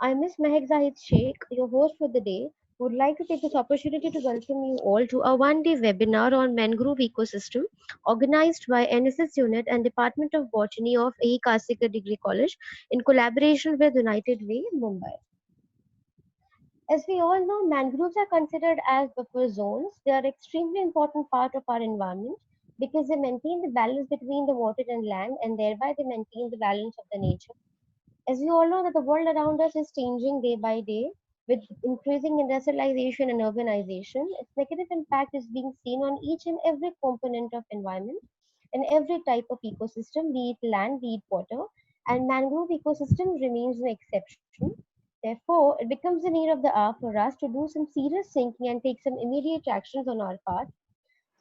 I'm Ms. Mehak Zahid Sheikh, your host for the day. Would like to take this opportunity to welcome you all to a one-day webinar on mangrove ecosystem organized by NSS Unit and Department of Botany of A. Kasikar Degree College in collaboration with United Way, Mumbai. As we all know, mangroves are considered as buffer zones. They are extremely important part of our environment because they maintain the balance between the water and land, and thereby they maintain the balance of the nature. As we all know that the world around us is changing day by day with increasing industrialization and urbanization, its negative impact is being seen on each and every component of environment and every type of ecosystem, be it land, be it water, and mangrove ecosystem remains an exception. Therefore, it becomes the need of the hour for us to do some serious thinking and take some immediate actions on our part.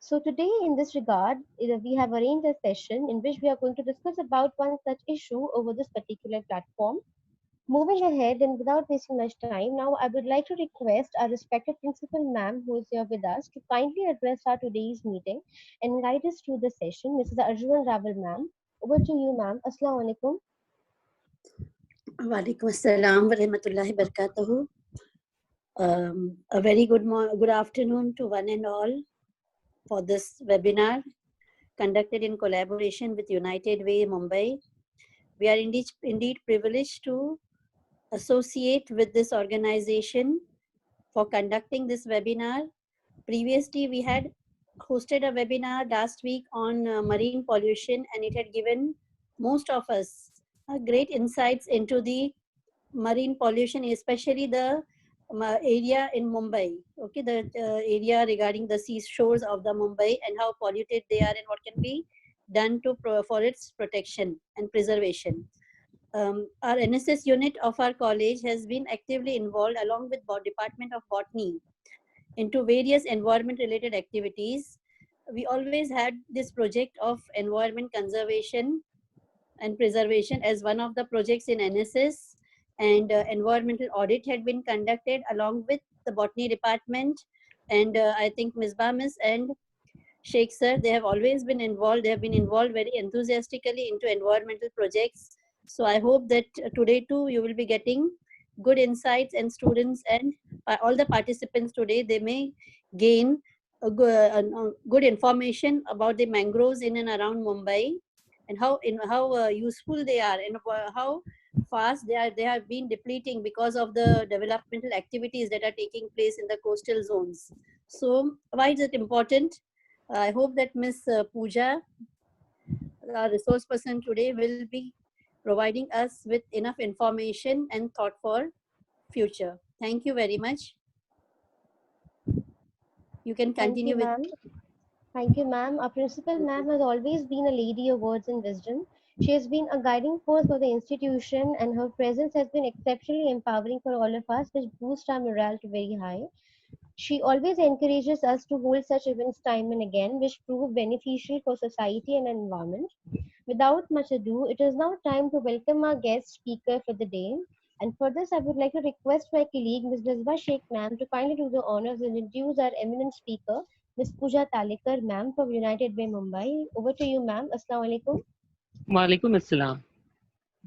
So today, in this regard, we have arranged a session in which we are going to discuss about one such issue over this particular platform. Moving ahead and without wasting much time, now I would like to request our respected principal ma'am who is here with us to kindly address our today's meeting and guide us through the session. Mrs. Arjuman Raval ma'am, over to you ma'am. Assalamu alaikum. Walaikum assalam wa rahmatullahi barakatuhu. A very good afternoon to one and all for this webinar conducted in collaboration with United Way, Mumbai. We are indeed privileged to associate with this organization for conducting this webinar. Previously, we had hosted a webinar last week on marine pollution, and it had given most of us great insights into the marine pollution, especially the area in Mumbai, okay, the area regarding the seashores of the Mumbai and how polluted they are and what can be done for its protection and preservation. Our NSS unit of our college has been actively involved along with Department of Botany into various environment related activities. We always had this project of environment conservation and preservation as one of the projects in NSS, and environmental audit had been conducted along with the botany department, and I think Ms. Bamis and Sheikh sir, they have always been involved. They have been involved very enthusiastically into environmental projects. So I hope that today too you will be getting good insights, and students and all the participants today, they may gain a good information about the mangroves in and around Mumbai, and how useful they are, and how fast they have been depleting because of the developmental activities that are taking place in the coastal zones. So why is it important? I hope that Ms. Pooja, our resource person today, will be providing us with enough information and thought for future. Thank you very much. You can continue with. Thank you, ma'am. Our principal ma'am has always been a lady of words and wisdom. She has been a guiding force for the institution, and her presence has been exceptionally empowering for all of us, which boosts our morale to very high. She always encourages us to hold such events time and again, which prove beneficial for society and environment. Without much ado, it is now time to welcome our guest speaker for the day. And for this, I would like to request my colleague, Ms. Nazwa Sheikh ma'am, to kindly do the honors and introduce our eminent speaker, Ms. Pooja Talekar ma'am from United Way, Mumbai. Over to you, ma'am. Assalamu alaikum. Walaikum assalam.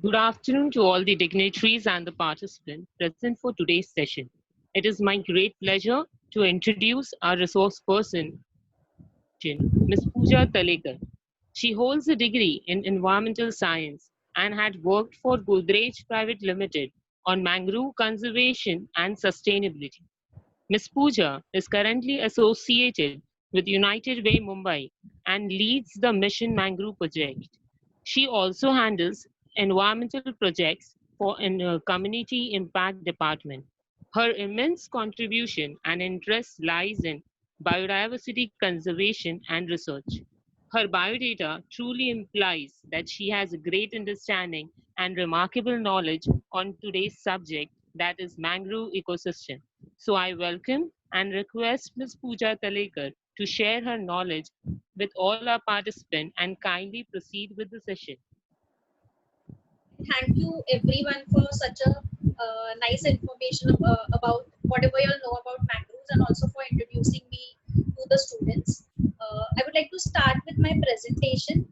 Good afternoon to all the dignitaries and the participants present for today's session. It is my great pleasure to introduce our resource person, Ms. Pooja Talekar. She holds a degree in environmental science and had worked for Godrej Private Limited on mangrove conservation and sustainability. Ms. Pooja is currently associated with United Way Mumbai and leads the Mission Mangrove project. She also handles environmental projects for a community impact department. Her immense contribution and interest lies in biodiversity conservation and research. Her biodata truly implies that she has a great understanding and remarkable knowledge on today's subject, that is mangrove ecosystem. So I welcome and request Ms. Pooja Talekar to share her knowledge with all our participants and kindly proceed with the session. Thank you everyone for such a nice information about whatever you all know about mangroves, and also for introducing me to the students. I would like to start with my presentation.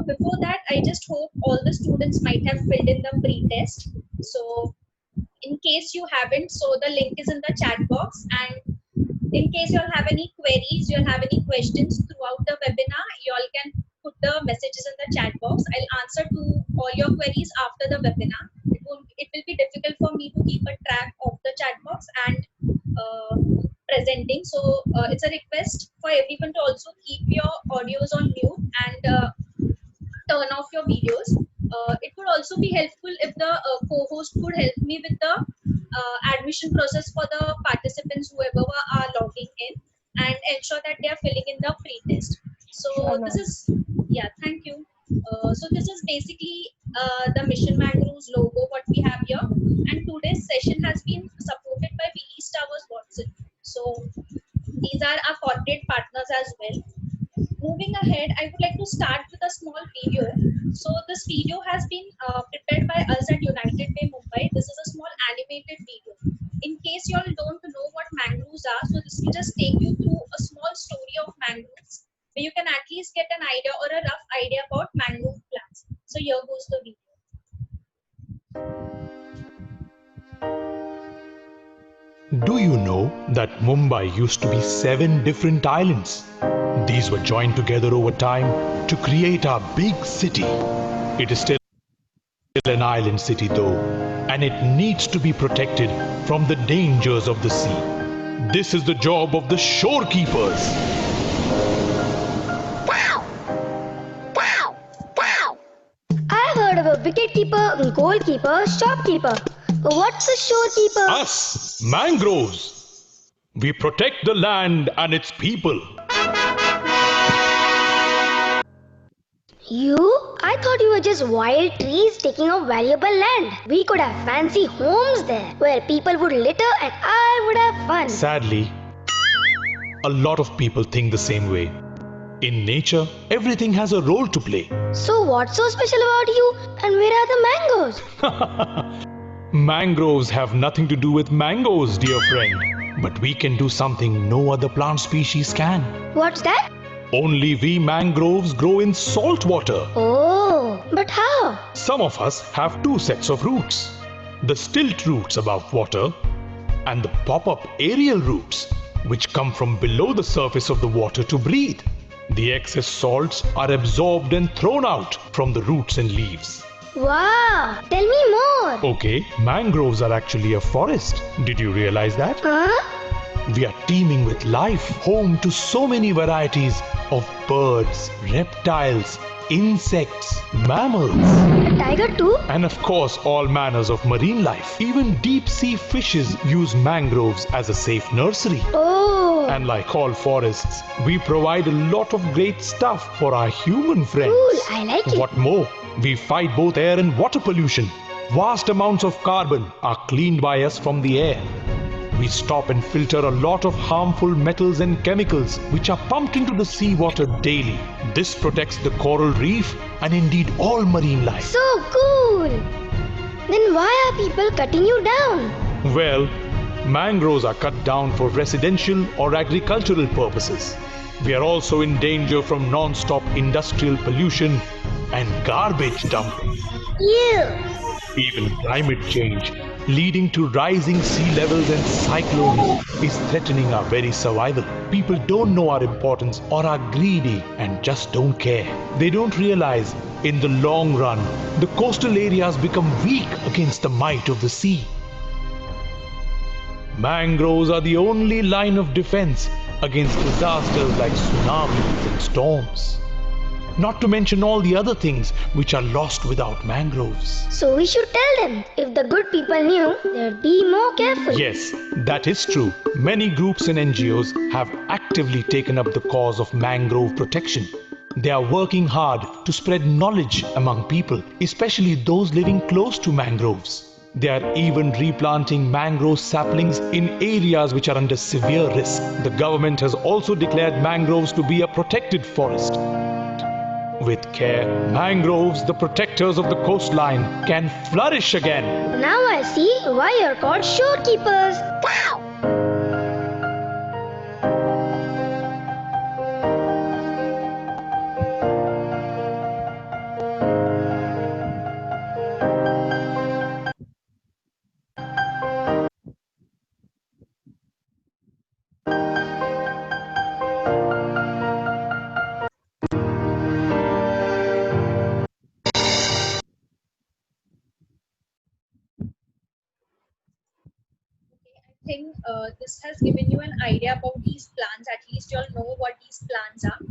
Before that, I just hope all the students might have filled in the pre-test. So In case you haven't, so the link is in the chat box. And in case you all have any queries, you all have any questions throughout the webinar, you all can put the messages in the chat box. I'll answer to all your queries after the webinar. It will be difficult for me to keep a track of the chat box and presenting. So it's a request for everyone to also keep your audios on mute and turn off your videos. It would also be helpful if the co-host could help me with the admission process for the participants, whoever are logging in, and ensure that they are filling in the pre-test. So Sure, this is, yeah, thank you. So this is basically the Mission Mangroves logo, what we have here. And today's session has been supported by Willis Towers Watson. So these are our corporate partners as well. Moving ahead, I would like to start with a small video. So this video has been prepared by us at United Way Mumbai. This is a small animated video. In case you all don't know what mangroves are, so this will just take you through a small story of mangroves, where you can at least get an idea or a rough idea about mangrove plants. So here goes the video. Do you know that Mumbai used to be 7 different islands? These were joined together over time to create our big city. It is still an island city though, and it needs to be protected from the dangers of the sea. This is the job of the shorekeepers. I've heard of a wicketkeeper, goalkeeper, shopkeeper. But what's a shorekeeper? Us, mangroves. We protect the land and its people. You? I thought you were just wild trees taking up valuable land. We could have fancy homes there where people would litter and I would have fun. Sadly, a lot of people think the same way. In nature, everything has a role to play. So what's so special about you and where are the mangoes? Mangroves have nothing to do with mangoes, dear friend. But we can do something no other plant species can. What's that? Only we mangroves grow in salt water. Oh, but how? Some of us have 2 sets of roots. The stilt roots above water and the pop-up aerial roots, which come from below the surface of the water to breathe. The excess salts are absorbed and thrown out from the roots and leaves. Wow, tell me more. Okay, mangroves are actually a forest. Did you realize that? Huh? We are teeming with life, home to so many varieties of birds, reptiles, insects, mammals, A tiger too? and of course all manners of marine life. Even deep sea fishes use mangroves as a safe nursery. Oh, And like all forests, we provide a lot of great stuff for our human friends. cool, I like it. What more? We fight both air and water pollution. Vast amounts of carbon are cleaned by us from the air. We stop and filter a lot of harmful metals and chemicals which are pumped into the seawater daily. This protects the coral reef and indeed all marine life. So cool. Then why are people cutting you down? Well, mangroves are cut down for residential or agricultural purposes. We are also in danger from non-stop industrial pollution and garbage dumping. Ew. Even climate change, leading to rising sea levels and cyclones, is threatening our very survival. People don't know our importance or are greedy and just don't care. They don't realize in the long run, the coastal areas become weak against the might of the sea. Mangroves are the only line of defense against disasters like tsunamis and storms. Not to mention all the other things which are lost without mangroves. So we should tell them. If the good people knew, they'd be more careful. Yes, that is true. Many groups and NGOs have actively taken up the cause of mangrove protection. They are working hard to spread knowledge among people, especially those living close to mangroves. They are even replanting mangrove saplings in areas which are under severe risk. The government has also declared mangroves to be a protected forest. With care, mangroves, the protectors of the coastline, can flourish again. Now I see why you're called shorekeepers. Wow. think this has given you an idea about these plans. At least you'll know what these plans are.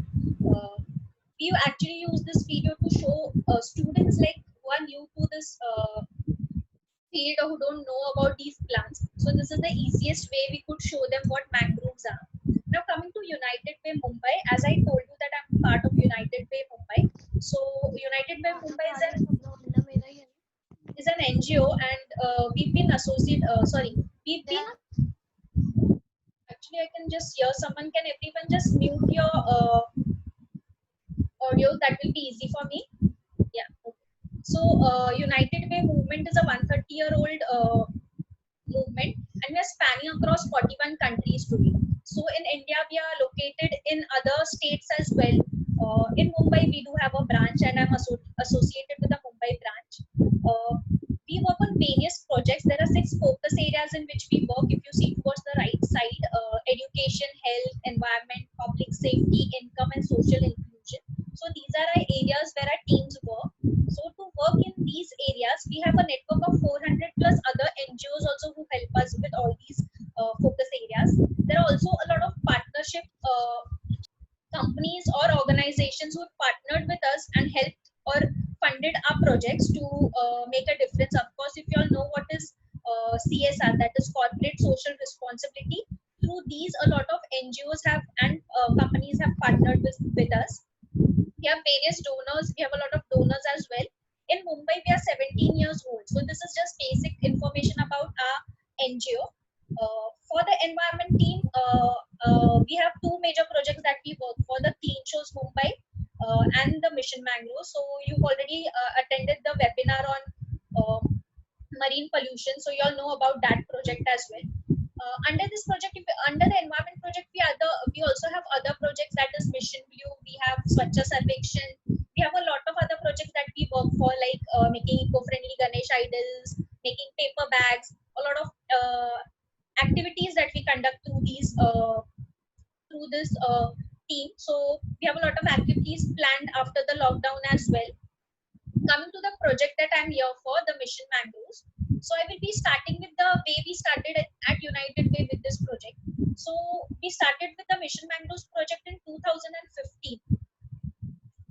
We actually use this video to show students like who are new to this field or who don't know about these plants. So this is the easiest way we could show them what mangroves are. Now coming to United Way Mumbai, as I told you that I'm part of United Way Mumbai. So United Way Mumbai is an NGO, and we've been actually I can just hear someone. Can everyone just mute your audio? That will be easy for me. Yeah. Okay. So United Way movement is a 130-year-old movement, and we are spanning across 41 countries today. So in India, we are located in other states as well. In Mumbai, we do have a branch, and I'm associated with the Mumbai branch. We work on various projects. There are 6 focus areas in which we work. If you see towards the right side, education, health, environment, public safety, income, and social inclusion. So these are our areas where our teams work. So to work in these areas, we have a network of 400 plus other NGOs also who help us with all these focus areas. There are also a lot of partnership companies or organizations who partnered with us and helped or funded our projects to make a difference. Of course, if you all know what is CSR, that is corporate social responsibility, through these a lot of NGOs have and companies have partnered with us. We have various donors. We have a lot of donors as well. In Mumbai, we are 17 years old. So this is just basic information about our NGO. For the environment team, we have 2 major projects that we work for: the Clean Shows Mumbai and the Mission Mangrove. So you've already attended the webinar on marine pollution, so you all know about that project as well. Under this project, under the environment project, we also have other projects, that is Mission Blue. We have Swachha Sarvekshan. We have a lot of other projects that we work for, like making eco-friendly Ganesh idols, making paper bags. A lot of activities that we conduct through these through this team. So we have a lot of activities planned after the lockdown as well. Coming to the project that I'm here for, the Mission Mangroves. So I will be starting with the way we started at United Way with this project. So we started with the Mission Mangroves project in 2015.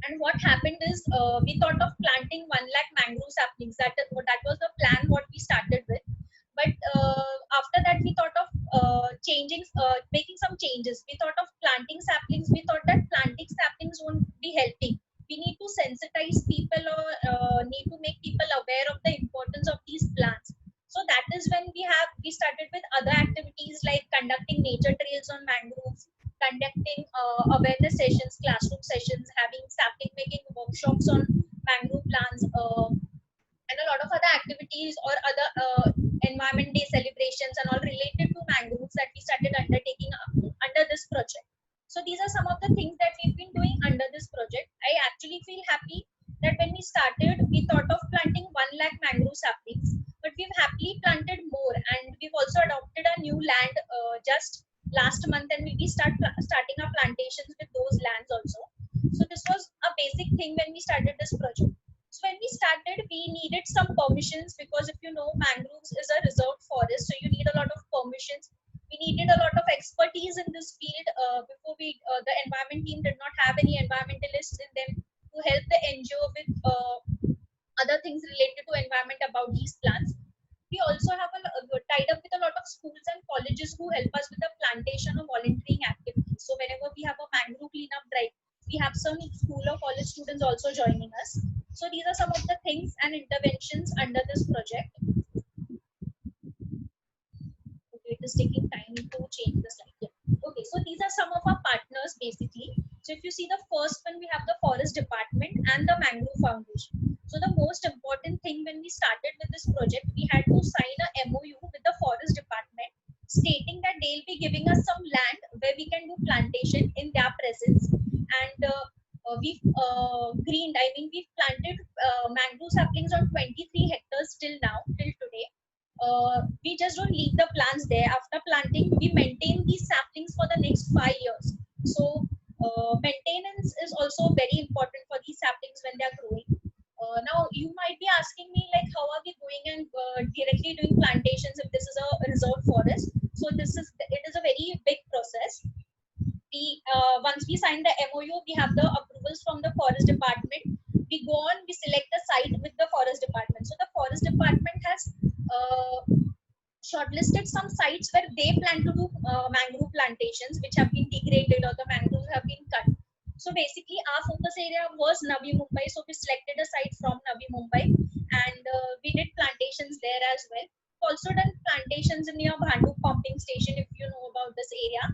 And what happened is we thought of planting 1 lakh mangrove saplings. That was the plan what we started with. But after that, we thought of making some changes. We thought of planting saplings. We thought that planting saplings won't be helping. We need to sensitize people or need to make people aware of the importance of these plants. So that is when we started with other activities like conducting nature trails on mangroves, conducting awareness sessions, classroom sessions, having sapling making workshops on mangrove plants, and a lot of other activities or other environment day celebrations and all related to mangroves that we started undertaking under this project. So these are some of the things that we've been doing under this project. I actually feel happy that when we started, we thought of planting 1 lakh mangrove saplings, but we've happily planted more, and we've also adopted a new land just last month, and we'll be starting our plantations with those lands also. So this was a basic thing when we started this project. So when we started, we needed some permissions, because if you know, mangroves is a reserved forest, so you need a lot of permissions. We needed a lot of expertise in this field. Before the environment team did not have any environmentalists in them to help the NGO with other things related to environment about these plants. We also have tied up with a lot of schools and colleges who help us with the plantation or volunteering activities. So whenever we have a mangrove cleanup drive, we have some school or college students also joining us. So these are some of the things and interventions under this project. Okay, it is taking time to change the slide. Yeah. Okay, so these are some of our partners basically. So if you see the first one, we have the Forest Department and the Mangrove Foundation. So the most important thing when we started with this project, we had to sign a MOU with the Forest Department stating that they'll be giving us some land where we can do plantation in their presence. And we've we've planted mangrove saplings on 23 hectares till now, till today. We just don't leave the plants there. After planting, we maintain these saplings for the next 5 years. So maintenance is also very important for these saplings when they are growing. Now you might be asking me, like, how are we going and directly doing plantations if this is a reserved forest? So it is a very big process. We once we sign the MOU, we have the approvals from the forest department. We go on, we select the site with the forest department. So the forest department has shortlisted some sites where they plan to do mangrove plantations which have been degraded or the mangroves have been cut. So basically our focus area was Navi Mumbai. So we selected a site from Navi Mumbai and we did plantations there as well. Also done plantations near Bhandup pumping station, if you know about this area.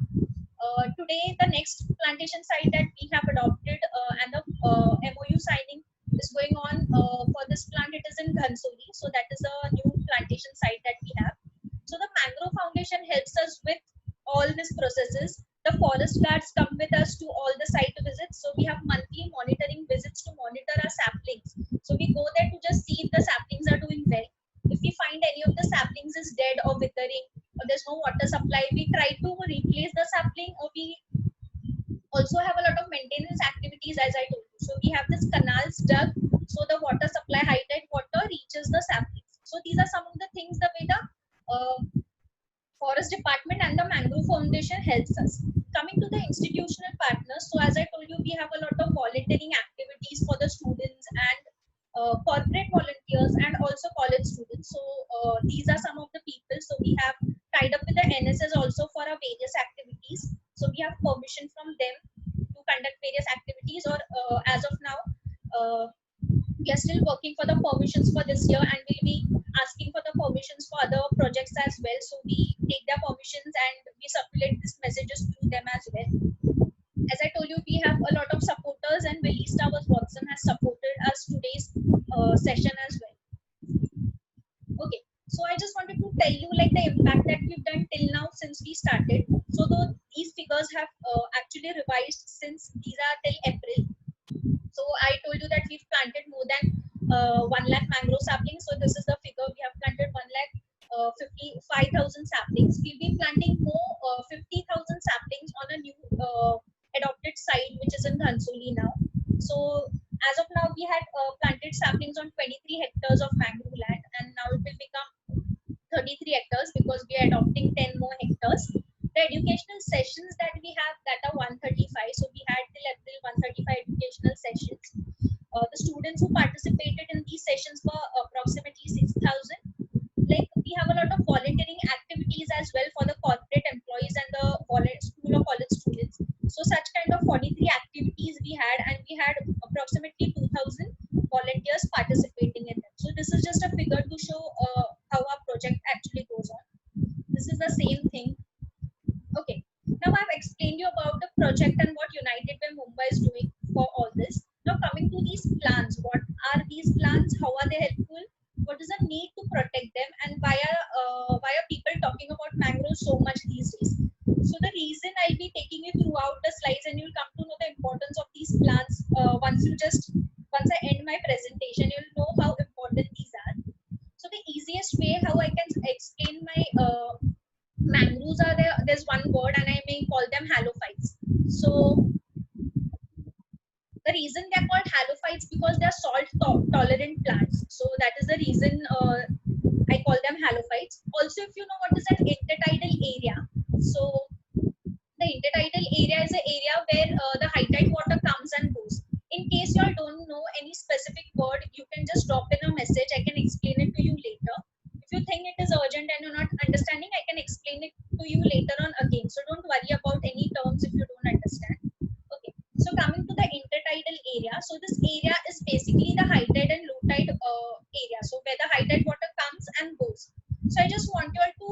Today, the next plantation site that we have adopted and the MOU signing is going on for this plant. It is in Ghansoli. So that is a new plantation site that we have. So the Mangrove Foundation helps us with all these processes. The forest guards come with us to all the site visits. So we have monthly monitoring visits to monitor our saplings. So we go there to just see if the saplings are doing well. If we find any of the saplings is dead or withering, or there's no water supply, we try to replace the sapling, or we also have a lot of maintenance activities, as I told you. So we have this canals dug so the water supply, high tide water reaches the saplings. So these are some of the things the way the forest department and the Mangrove Foundation helps us. Coming to the institutional partners, so as I told you, we have a lot of volunteering activities for the students and corporate volunteers and also college students. So these are some of the people. So we have tied up with the NSS also for our various activities. So we have permission from them to conduct various activities, or as of now, we are still working for the permissions for this year and we'll be asking for the permissions for other projects as well. So we take their permissions and we circulate these messages to them as well. As I told you, we have a lot of supporters and Willis Towers Watson has supported us today's session as well. Okay, so I just wanted to tell you like the impact that we've done till now since we started. So though these figures have actually revised since these are till April. So I told you that we've planted more than 1 lakh mangrove saplings. So this is the figure. We have planted 1,55,000 saplings. We'll be planting more 50,000 saplings on a new adopted site, which is in Ghansoli now. So as of now, we had planted saplings on 23 hectares of mangrove land, and now it will become 33 hectares because we are adopting 10 more hectares. The educational sessions that we have, that are 135. So we had till April 135 educational sessions. The students who participated in these sessions were approximately 6,000. Like we have a lot of volunteering activities as well for the corporate employees and the school or college students. So such kind of 43 activities we had, and we had approximately 2,000 volunteers participating in them. So this is just a figure to show how our project actually goes on. This is the same thing. Okay, now I've explained you about the project and what United Way Mumbai is doing for all this. Now coming to these plans, what are these plans? How are they helpful? What is the need to protect them? And why are people talking about mangroves so much these days? So the reason I'll be taking you throughout the slides, and you'll come to know the importance of these plans once I end my presentation, you'll know how important these are. So the easiest way how I can explain my mangroves are there's one word, and I may call them halophytes. So the reason they're called halophytes because they're salt tolerant plants. So that is the reason I call them halophytes. Also, if you know what is an intertidal area, so the intertidal area is an area where the high tide water comes and goes. In case you all don't know any specific word, you can just drop in a message. I can explain it to you later. If you think it is urgent and you're not understanding, I can explain it to you later on again. So don't worry about any terms if you don't understand. Okay. So coming to the intertidal area. So this area is basically the high tide and low tide area. So where the high tide water comes and goes. So I just want you all to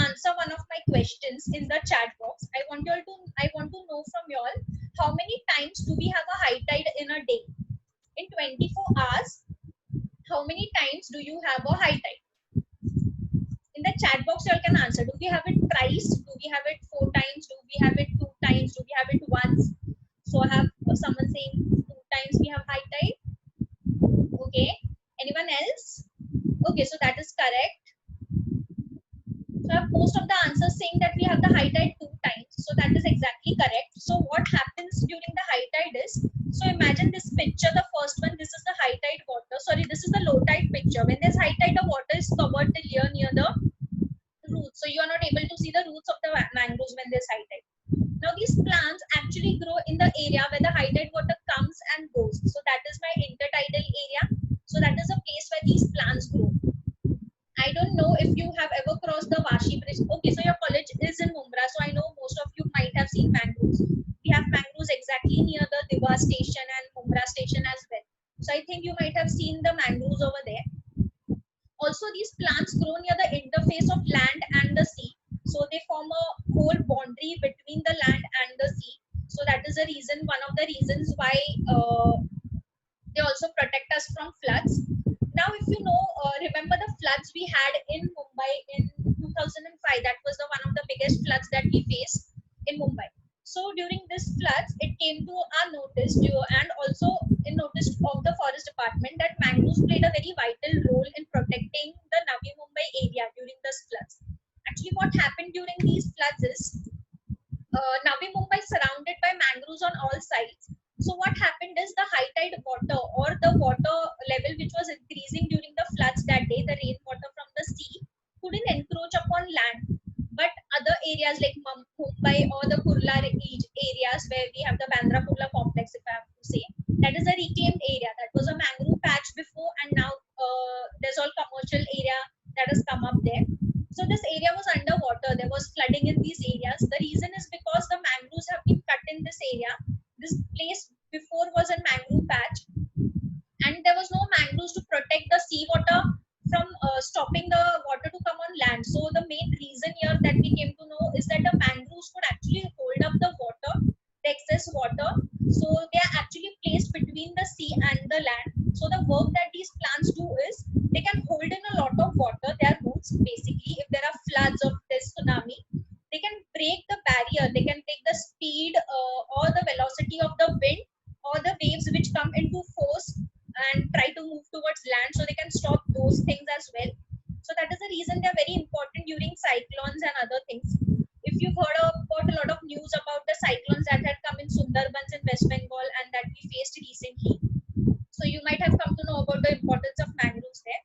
answer one of my questions in the chat box. I want to know from you all, how many times do we have a high tide in a day? In 24 hours, how many times do you have a high tide? In the chat box, you all can answer. Do we have it thrice? Do we have it 4 times? Do we have it 2 times? Do we have it once? So I have someone saying 2 times we have high tide. Okay. Anyone else? Okay, so that is correct. So I have most of the answers saying that we have the high tide 2 times. So that is exactly correct. So what happens during the high tide is, so imagine this picture, the first one, this is the high tide water. Sorry, this is the low tide picture. When there's high tide, the water is covered till here near the roots. So you are not able roots of the mangroves when there's high tide. Now these plants actually grow in the area where the high tide water comes and goes. So that is my intertidal area. So that is a place where these plants grow. I don't know if you have ever crossed the Vashi Bridge. Okay, so your college is in Mumbai, so I know most of you might have seen mangroves. We have mangroves exactly near the Diva station and Mumbai station as well. So I think you might have seen the mangroves over there. Also, these plants grow near the interface of land and the sea. So they form a whole boundary between the land and the sea. So that is the reason, one of the reasons why they also protect us from floods. Now, if you know, remember the floods we had in Mumbai in 2005. That was the one of the biggest floods that we faced in Mumbai. So during this floods, it came to our notice and also in notice of the forest department that mangroves played a very vital role in protecting the Navi Mumbai area during these floods. Actually, what happened during these floods is Navi Mumbai is surrounded by mangroves on all sides. So what happened is the high tide water or the water level which was increasing during the floods that day, the rainwater from the sea, couldn't encroach upon land. But other areas like Mumbai or the Kurla areas where we have the Bandra Kurla complex, if I have to say, that is a reclaimed area. That was a mangrove patch before, and now there's all commercial area that has come up there. So this area was underwater. There was flooding in these areas. The reason is because the mangroves have been cut in this area. This place before was a mangrove patch, and there was no mangroves to protect the seawater from stopping the water to come on land. So the main reason here that we came to know is that the mangroves could actually hold up the water, the excess water. So they are actually placed between the sea and the land. So the work that these plants do is they can hold in a lot of water, their roots basically. If there are floods or there's tsunami, they can break the barrier. They can take the speed or the velocity of the wind or the waves which come into force and try to move towards land, so they can stop those things as well. So that is the reason they are very important during cyclones and other things. If you've heard about a lot of news about the cyclones that had come in Sundarbans in West Bengal and that we faced recently, so you might have come to know about the importance of mangroves there.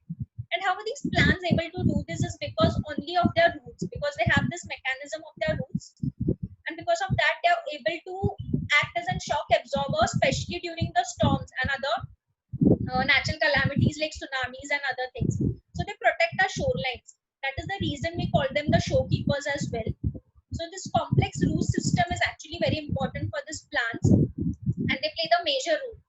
And how are these plants able to do this is because only of their roots, because they have this mechanism of their roots, and because of that they are able to act as a shock absorber, especially during the storms and other natural calamities like tsunamis and other things. So they protect our shorelines. That is the reason we call them the shorekeepers as well. So this complex root system is actually very important for these plants, and they play the major role.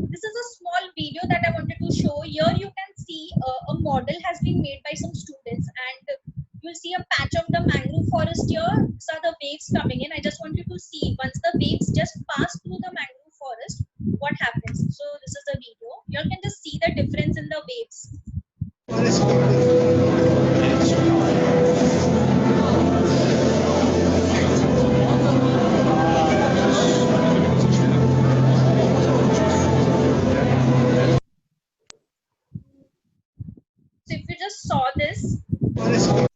This is a small video that I wanted to show. Here you can see a model has been made by some students, and you'll see a patch of the mangrove forest here. These are the waves coming in. I just want you to see once the waves just pass through the mangrove forest, what happens. So this is the video. You can just see the difference in the waves. So if you just saw this, so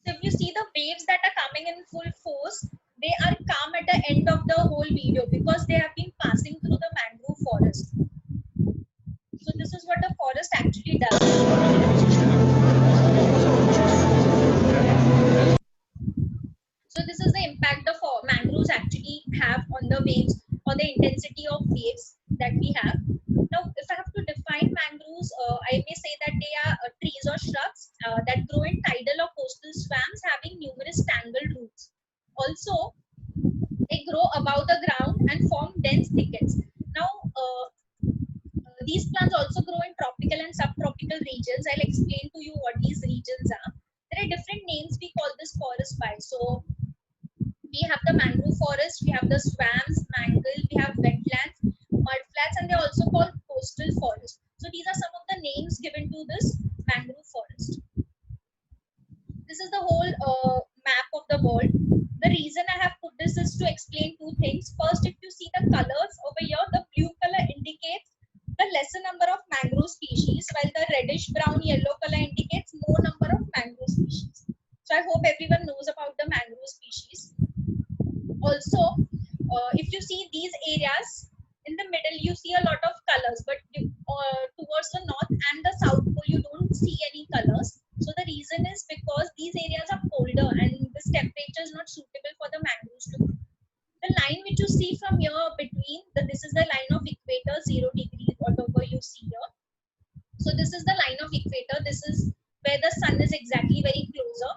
if you see the waves that are coming in full force, they are calm at the end of the whole video because they have been passing through the mangrove forest. So this is what the forest actually does. So this is the impact the mangroves actually have on the waves or the intensity of waves that we have. Now, if I have to define mangroves, I may say that they are trees or shrubs that grow in tidal or coastal swamps having numerous tangled roots. Also, they grow above the ground and form dense thickets. Now, these plants also grow in tropical and subtropical regions. I'll explain to you what these regions are. There are different names we call this forest by. So, we have the mangrove forest, we have the swamps, mangle, we have wetlands, mudflats, and they're also called coastal forest. So these are some of the names given to this mangrove forest. This is the whole map of the world. The reason I have put this is to explain two things. First, if you see the colors over here, the blue color indicates the lesser number of mangrove species, while the reddish brown yellow color indicates more number of mangrove species. So I hope everyone knows about the mangrove species. Also, if you see these areas, in the middle you see a lot of colors, but towards the north and the south pole you don't see any colors. So the this is the line of equator. This is where the sun is exactly very closer.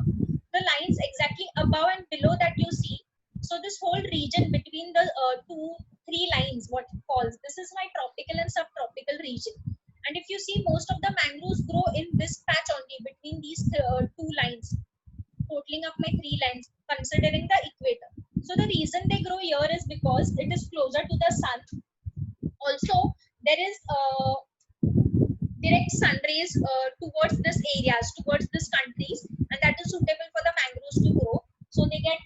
The lines exactly above and below that you see. So this whole region between the three lines, what it calls, this is my tropical and subtropical region. And if you see, most of the mangroves grow in this patch only between these two lines, totaling up my three lines, considering the equator. So the reason they grow here is because it is closer to the sun. Also, there is direct sun rays towards this areas, towards these countries, and that is suitable for the mangroves to grow. So they get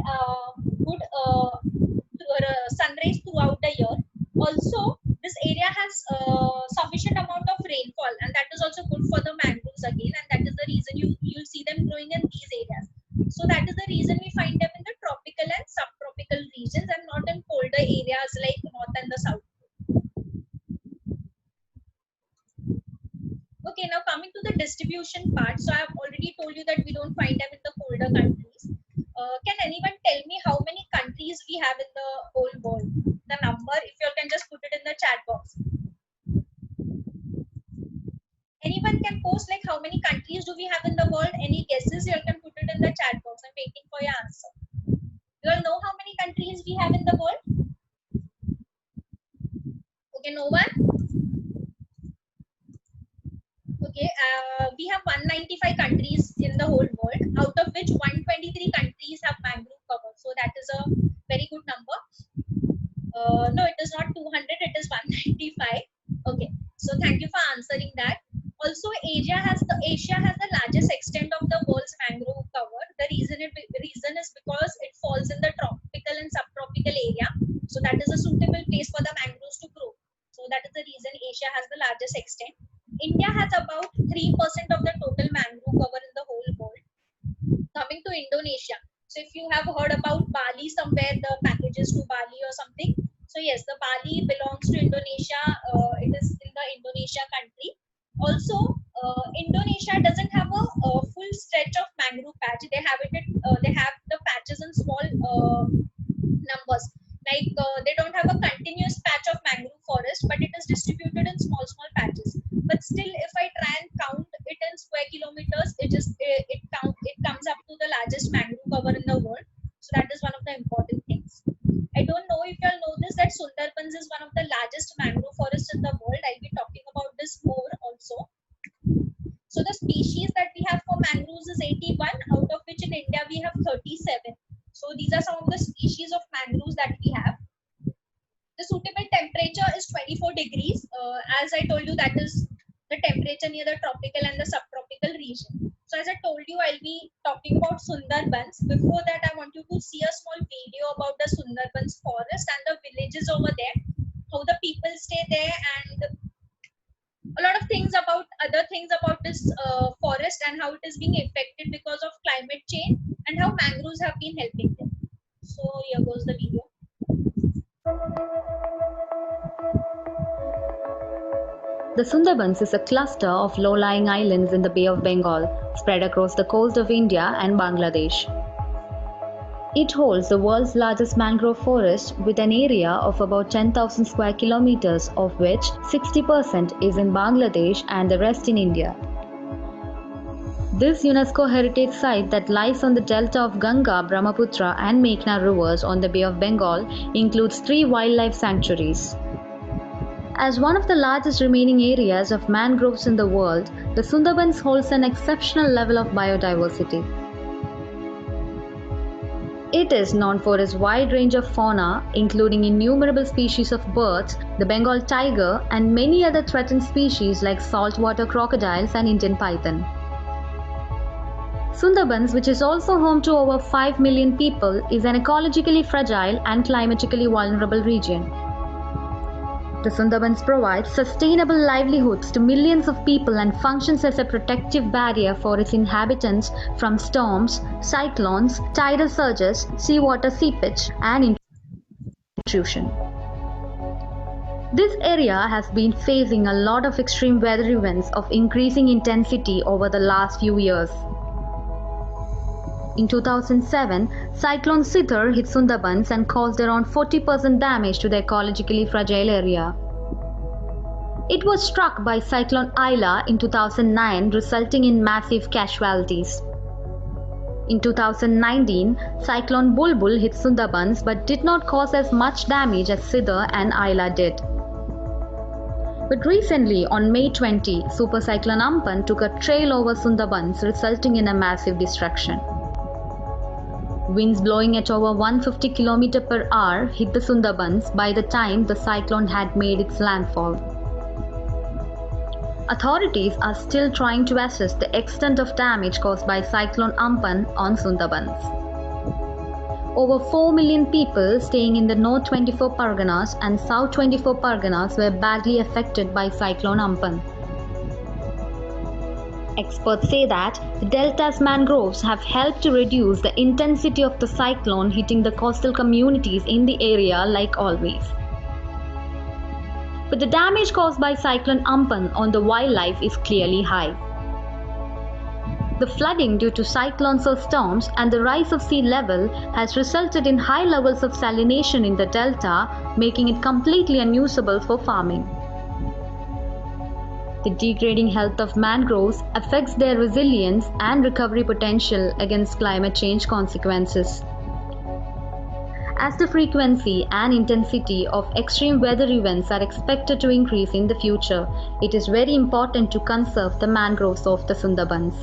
good sun rays throughout the year. Also, this area has sufficient amount of rainfall, and that is also good for the mangroves again, and that is the reason you'll see them growing in these areas. So that is the reason we find them in the tropical and subtropical regions and not in colder areas like north and the south. Okay, now coming to the distribution part. So I have already told you that we don't find them in the colder countries. Can anyone tell me how many countries we have in the whole world? The number, if you can just put it in the chat box. Anyone can post like how many countries do we have in the world? Any guesses? You can put it in the chat box. I'm waiting for your answer. You all know how many countries we have in the world? Okay, no one? Okay, we have 195 countries in the whole world, out of which 123 countries have mangrove cover. So that is a very good number. No, it is not 200, it is 195. Okay, so thank you for answering that. Also, Asia has the largest extent of the world's mangrove cover. The reason is because it falls in the tropical and subtropical area. So that is a suitable place for the mangroves to grow. So that is the reason Asia has the largest extent. India has about 3% of the total mangrove cover in the whole world. Coming to Indonesia. So if you have heard about Bali somewhere, the packages to Bali or something. So yes, the Bali belongs to Indonesia. It is in the Indonesia country. Also, Indonesia doesn't have a full stretch of mangrove patch. They have the patches in small numbers. Like they don't have a continuous patch of mangrove forest, but it is distributed in small patches. But still, if I try and count it in square kilometers, it comes up to the largest mangrove cover in the world. So that is one of the important things. I don't know if you all know this, that Sundarbans is one of the largest mangrove forests in the world. I'll be talking about this more also. So the species that we have for mangroves is 81, out of which in India we have 37. So these are some of the species of mangroves that we have. The suitable temperature is 24 degrees. As I told you, that is the temperature near the tropical and the subtropical region. So as I told you, I'll be talking about Sundarbans. Before that, I want you to see a small video about the Sundarbans forest and the villages over there, how the people stay there, and a lot of things about this forest and how it is being affected because of climate change and how mangroves have been helping them. So here goes the video. The Sundarbans is a cluster of low-lying islands in the Bay of Bengal, spread across the coast of India and Bangladesh. It holds the world's largest mangrove forest with an area of about 10,000 square kilometers, of which 60% is in Bangladesh and the rest in India. This UNESCO heritage site that lies on the delta of Ganga, Brahmaputra and Meghna rivers on the Bay of Bengal includes 3 wildlife sanctuaries. As one of the largest remaining areas of mangroves in the world, the Sundarbans holds an exceptional level of biodiversity. It is known for its wide range of fauna, including innumerable species of birds, the Bengal tiger, and many other threatened species like saltwater crocodiles and Indian python. Sundarbans, which is also home to over 5 million people, is an ecologically fragile and climatically vulnerable region. The Sundarbans provides sustainable livelihoods to millions of people and functions as a protective barrier for its inhabitants from storms, cyclones, tidal surges, seawater seepage, and intrusion. This area has been facing a lot of extreme weather events of increasing intensity over the last few years. In 2007, Cyclone Sithar hit Sundarbans and caused around 40% damage to the ecologically fragile area. It was struck by Cyclone Aila in 2009, resulting in massive casualties. In 2019, Cyclone Bulbul hit Sundarbans but did not cause as much damage as Sidar and Aila did. But recently, on May 20, Super Cyclone Ampan took a trail over Sundarbans, resulting in a massive destruction. Winds blowing at over 150 km per hour hit the Sundarbans by the time the cyclone had made its landfall. Authorities are still trying to assess the extent of damage caused by Cyclone Ampan on Sundarbans. Over 4 million people staying in the North 24 Parganas and South 24 Parganas were badly affected by Cyclone Ampan. Experts say that the delta's mangroves have helped to reduce the intensity of the cyclone hitting the coastal communities in the area like always. But the damage caused by Cyclone Ampan on the wildlife is clearly high. The flooding due to cyclones or storms and the rise of sea level has resulted in high levels of salination in the delta, making it completely unusable for farming. The degrading health of mangroves affects their resilience and recovery potential against climate change consequences. As the frequency and intensity of extreme weather events are expected to increase in the future, it is very important to conserve the mangroves of the Sundarbans.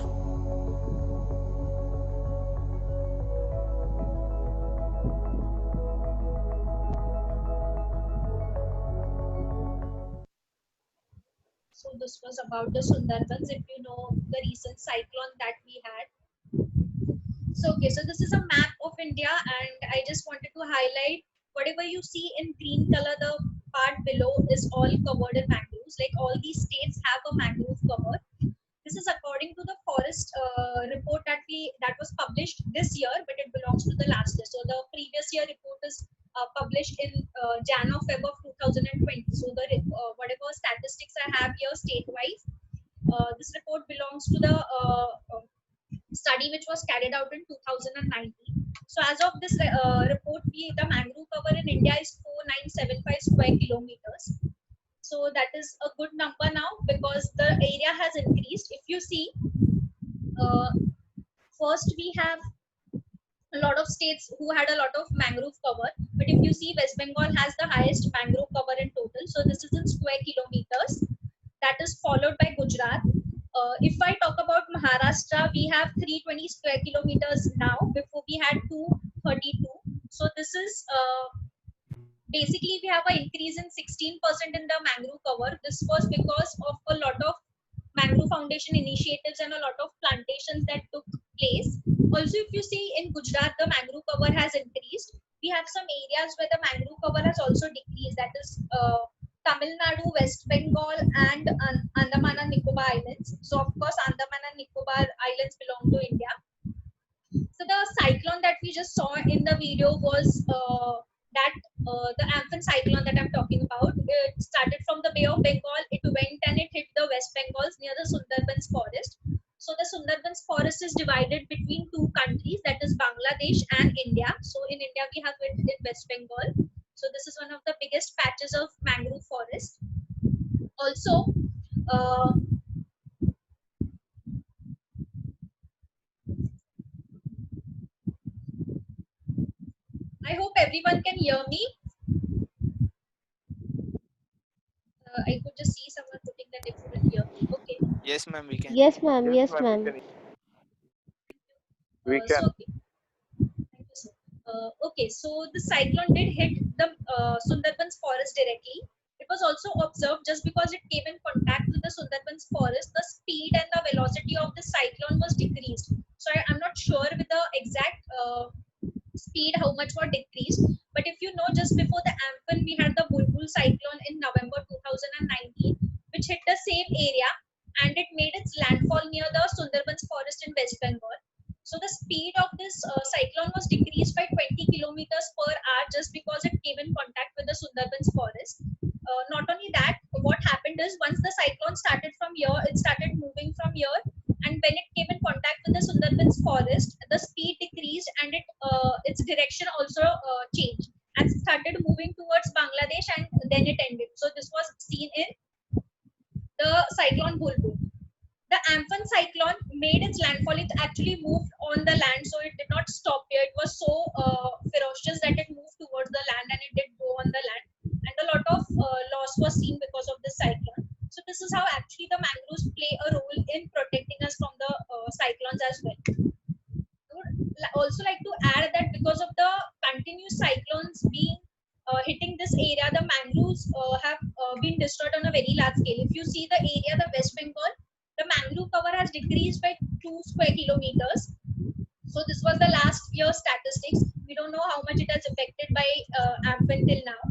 So this was about the Sundarbans, if you know the recent cyclone that we had. So okay, so this is a map of India, and I just wanted to highlight whatever you see in green color, the part below is all covered in mangroves. Like all these states have a mangrove cover. This is according to the forest report that was published this year, but it belongs to the last year. So the previous year report is published in Jan or Feb of 2020. So the whatever statistics I have here state-wise, this report belongs to the study which was carried out in 2019. So as of this report, the mangrove cover in India is 4975 square kilometers. So that is a good number now because the area has increased. If you see, first we have a lot of states who had a lot of mangrove cover, but if you see, West Bengal has the highest mangrove cover in total. So this is in square kilometers. That is followed by Gujarat. If I talk about Maharashtra, we have 320 square kilometers now. Before we had 232. So this is basically we have an increase in 16% in the mangrove cover. This was because of a lot of mangrove foundation initiatives and a lot of plantations that took place. Also, if you see in Gujarat, the mangrove cover has increased. We have some areas where the mangrove cover has also decreased. That is Tamil Nadu, West Bengal, and Andaman and Nicobar Islands. So, of course, Andaman and Nicobar Islands belong to India. So, the cyclone that we just saw in the video was the Amphan cyclone that I'm talking about. It started from the Bay of Bengal. It went and it hit the West Bengals near the Sundarbans forest. So the Sundarbans forest is divided between two countries, that is Bangladesh and India. So in India we have it in West Bengal. So this is one of the biggest patches of mangrove forest. Also, I hope everyone can hear me. I could just see someone putting that if you couldn't hear me. Okay. Yes, ma'am, we can. Yes, ma'am. Yes, ma'am. We can. So, okay. Thank you, sir. Okay, so the cyclone did hit the Sundarbans forest directly. It was also observed just because it came in contact with the Sundarbans forest, the speed and the velocity of the cyclone was decreased. So I'm not sure with the exact speed how much was decreased, but if you know, just before the Amphan we had the Bulbul cyclone in November 2019, which hit the same area and it made its landfall near the Sundarbans forest in West Bengal. So the speed of this cyclone was decreased by 20 kilometers per hour just because it came in contact with the Sundarbans forest. Not only that, what happened is once the cyclone started from here, it started moving from here, and when it came in contact with the Sundarbans forest, the speed decreased and its direction also changed and started moving towards Bangladesh, and then it ended. So this was seen in Amphan cyclone made its landfall. It actually moved on the land, so it did not stop here. It was so ferocious that it moved towards the land, and it did go on the land. And a lot of loss was seen because of this cyclone. So this is how actually the mangroves play a role in protecting us from the cyclones as well. I would also like to add that because of the continuous cyclones being hitting this area, the mangroves have been destroyed on a very large scale. If you see the area, the West Bengal, the mangrove cover has decreased by 2 square kilometers. So this was the last year's statistics. We don't know how much it has affected by Amphan till now.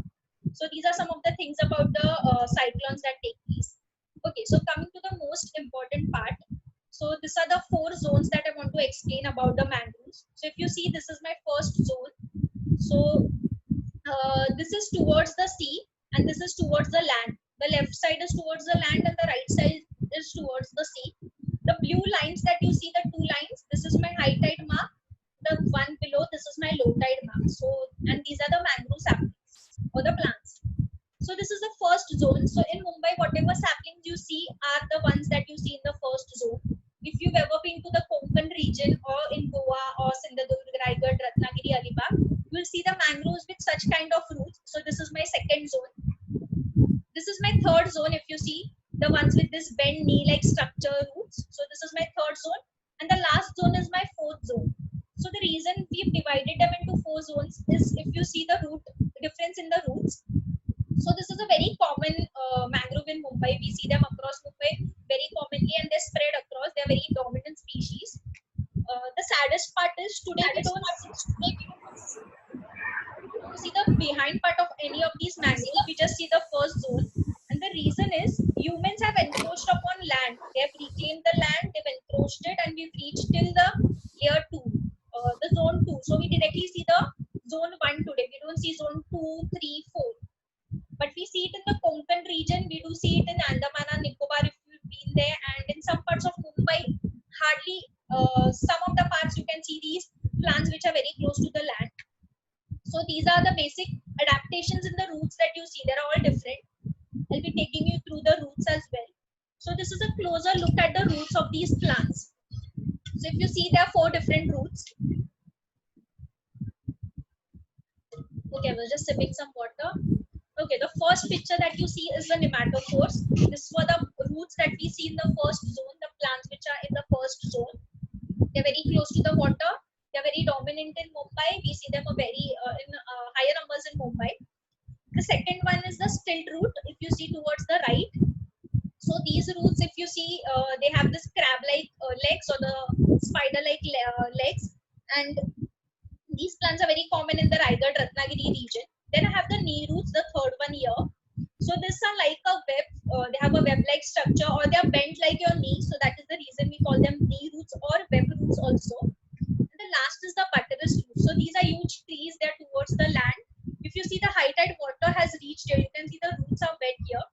So these are some of the things about the cyclones that take place. Okay, so coming to the most important part. So these are the 4 zones that I want to explain about the mangroves. So if you see, this is my first zone. So this is towards the sea and this is towards the land. The left side is towards the land and the right side is towards the sea. The blue lines that you see, the 2 lines, this is my high tide mark. The one below, this is my low tide mark. So, and these are the mangrove saplings or the plants. So this is the first zone. So in Mumbai, whatever saplings you see are the ones that you see in the first zone. If you've ever been to the Konkan region or in Goa or Sindhudurg, Raigad, Ratnagiri, Alibag, you will see the mangroves with such kind of roots. So this is my second zone. This is my third zone. If you see the ones with this bend knee-like structure roots. So this is my third zone. And the last zone is my fourth zone. So the reason we've divided them into 4 zones is if you see the root difference in the roots. So this is a very common mangrove in Mumbai. We see them across Mumbai very commonly and they spread across. They are very dominant species. The saddest part is today we don't see the behind part of any of these mangroves. We just see the first zone. And the reason is humans have encroached upon land. They have reclaimed the land, they've encroached it, and we've reached till the layer 2, the zone 2. So we directly see the zone 1 today. We don't see zone 2, 3, 4. But we see it in the Konkan region. We do see it in Andaman and Nicobar if you've been there. And in some parts of Mumbai, hardly some of the parts you can see these plants which are very close to the land. So these are the basic adaptations in the roots that you see. They're all different. I'll be taking you through the roots as well. So this is a closer look at the roots of these plants. So if you see, there are 4 different roots. Okay, I was just sipping some water. Okay, the first picture that you see is the nematophores. This were the roots that we see in the first zone, the plants which are in the first zone. They're very close to the water. They're very dominant in Mumbai. We see them in higher numbers in Mumbai. The second one is the stilt root, if you see towards the right. So these roots, if you see, they have this crab-like legs or the spider-like legs. And these plants are very common in the Raigad, Ratnagiri region. Then I have the knee roots, the third one here. So these are like a web. They have a web-like structure or they are bent like your knee. So that is the reason we call them knee roots or web roots also. And the last is the buttress roots. So these are huge trees. They are towards the land. If you see the high tide water has reached here, you can see the roots are wet here.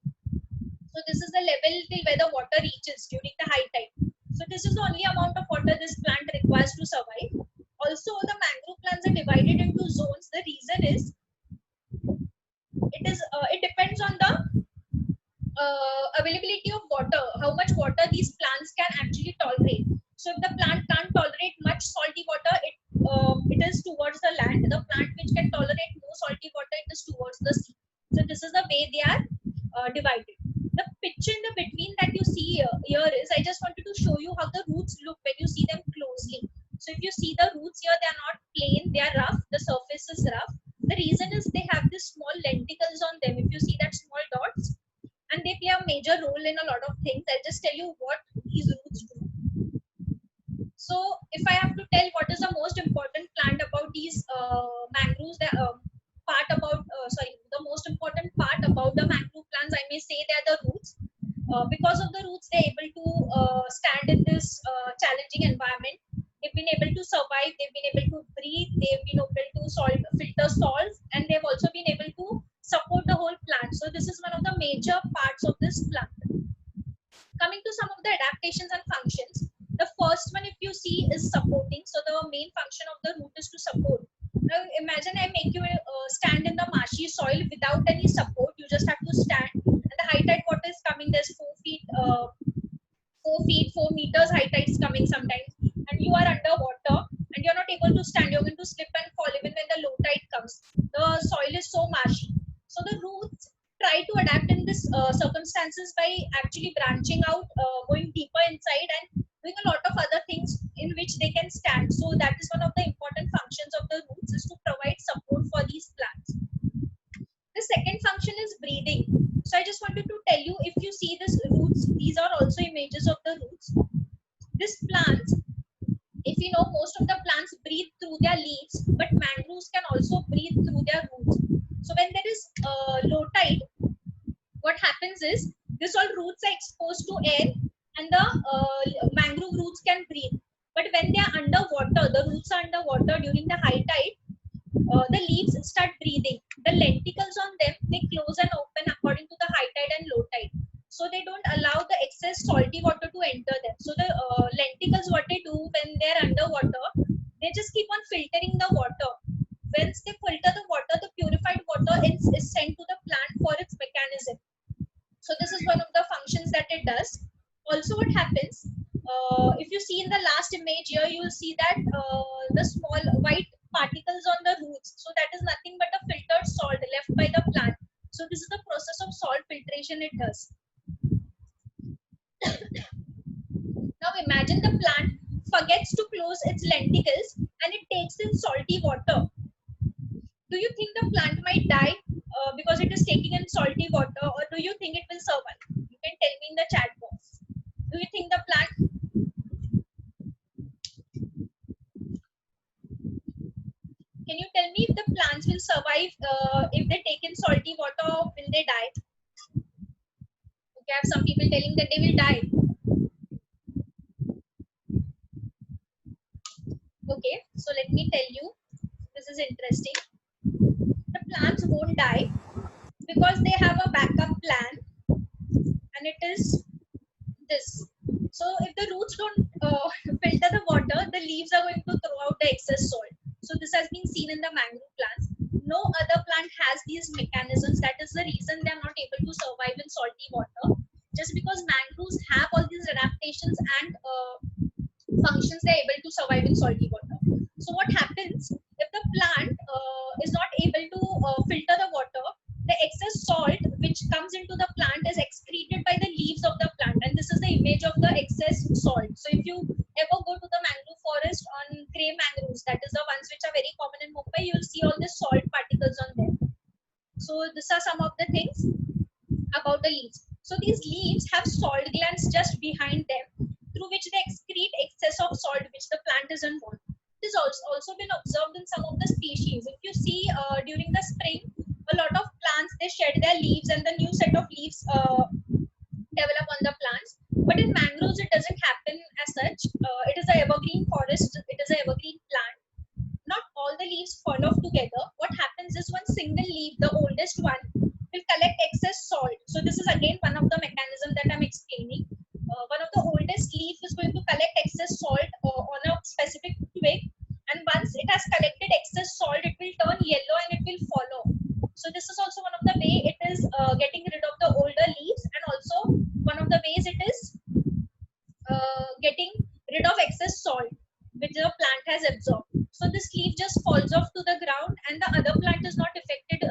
So this is the level till where the water reaches during the high tide. So this is the only amount of water this plant requires to survive. Also, the mangrove plants are divided into zones. The reason is it depends on the availability of water, how much water these plants can actually tolerate. So if the plant can't tolerate much salty water, it is towards the land. The plant which can tolerate more salty water, it is towards the sea. So this is the way they are divided. The picture in the between that you see here is, I just wanted to show you how the roots look when you see them closely. So if you see the roots here, they are not plain, they are rough, the surface is rough. The reason is they have these small lenticels on them. If you see that small dots, and they play a major role in a lot of things. I'll just tell you what these roots do. So if I have to tell what is the most important plant about these mangroves, the most important part about the mangrove plants, I may say they are the roots. Because of the roots, they're able to stand in this challenging environment. They've been able to survive, they've been able to breathe, they've been able to filter salts, and they've also been able to support the whole plant. So this is one of the major parts of this plant. Coming to some of the adaptations and functions, the first one, if you see, is supporting. So the main function of the root is to support. Now imagine I make you stand in the marshy soil without any support. You just have to stand, and the high tide water is coming. There's 4 feet meters high tides coming sometimes, and you are underwater and you're not able to stand. You're going to slip and fall even when the low tide comes. The soil is so marshy. So the roots try to adapt in this circumstances by actually branching out, going deeper inside, and doing a lot of other things in which they can stand. So that is one of the important functions of the roots, is to provide support for these plants. The second function is breathing. So I just wanted to tell you, if you see this roots, these are also images of the roots. This plants, if you know, most of the plants breathe through their leaves, but mangroves can also breathe through their roots. So when there is low tide, what happens is this all roots are exposed to air, and the mangrove roots can breathe. But when they are underwater, the roots are underwater during the high tide, the leaves start breathing. The lenticles on them, they close and open according to the high tide and low tide. So they don't allow the excess salty water to enter them. So the lenticles, what they do when they're underwater, they just keep on filtering the water. Once they filter the water, the purified water is sent to the plant for its mechanism. So this is one of the functions that it does. Also, what happens, if you see in the last image here, you will see that the small white particles on the roots. So that is nothing but a filtered salt left by the plant. So this is the process of salt filtration it does. Now imagine the plant forgets to close its lenticles and it takes in salty water. Do you think the plant might die because it is taking in salty water, or do you think it will survive? You can tell me in the chat box. Do you think the plant? Can you tell me if the plants will survive if they take in salty water, or will they die? Okay, I have some people telling that they will die. Okay, so let me tell you, this is interesting. The plants won't die because they have a backup plan, and it is this. So if the roots don't filter the water, the leaves are going to throw out the excess salt. So this has been seen in the mangrove plants. No other plant has these mechanisms. That is the reason they are not able to survive in salty water. Just because mangroves have all these adaptations and functions, they are able to survive in salty water. So what happens if the plant is not able to filter the water? The excess salt which comes into the plant is excreted by the leaves of the plant, and this is the image of the excess salt. So if you ever go to the mangrove forest on grey mangroves, that is the ones which are very common in Mumbai, you will see all the salt particles on them. So these are some of the things about the leaves. So these leaves have salt glands just behind them, through which they excrete excess of salt which the plant doesn't want. It has also been observed in some of the species. If you see during the spring, a lot of plants, they shed their leaves and the new set of leaves develop on the plants. But in mangroves, it doesn't happen as such. It is an evergreen forest. It is an evergreen plant. Not all the leaves fall off together. What happens is one single leaf, the oldest one, will collect excess salt. So this is again one of the mechanisms that I'm explaining. One of the oldest leaf is going to collect excess salt on a specific twig, and once it has collected excess salt, it will turn yellow and it will follow. So this is also one of the way it is getting rid of the older leaves, and also one of the ways it is getting rid of excess salt which the plant has absorbed. So this leaf just falls off to the ground and the other plant is not affected.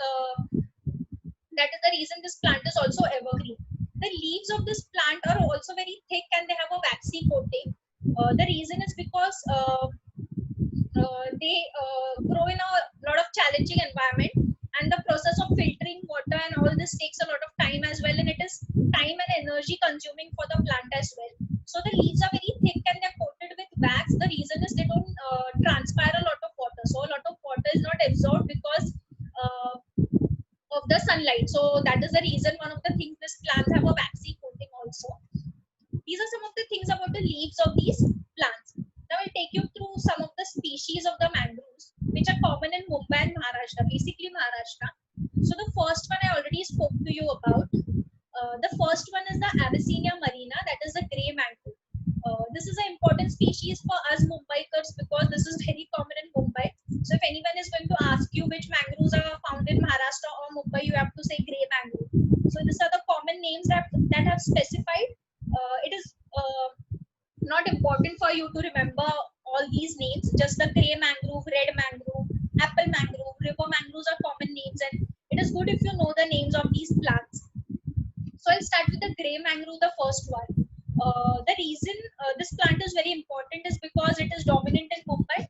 That is the reason this plant is also evergreen. The leaves of this plant are also very thick and they have a waxy coating. The reason is because they grow in a lot of challenging environment, and the process of filtering water and all this takes a lot of time as well, and it is time and energy consuming for the plant as well. So the leaves are very thick and they're coated with wax. The reason is they don't transpire a lot of water. So a lot of water is not absorbed because of the sunlight. So that is the reason, one of the things, this plants have a waxy coating also. These are some of the things about the leaves of these plants. Now I'll take you through some of the species of the mangroves which are common in Mumbai and Maharashtra, basically Maharashtra. So the first one I already spoke to you about. The first one is the Abyssinia marina, that is the grey mangrove. This is an important species for us Mumbaikars because this is very common in Mumbai. So if anyone is going to ask you which mangroves are found in Maharashtra or Mumbai, you have to say grey mangrove. So these are the common names that have specified. It is not important for you to remember all these names. Just the grey mangrove, red mangrove, apple mangrove, river mangroves are common names, and it is good if you know the names of these plants. So I'll start with the grey mangrove, the first one. The reason this plant is very important is because it is dominant in Mumbai.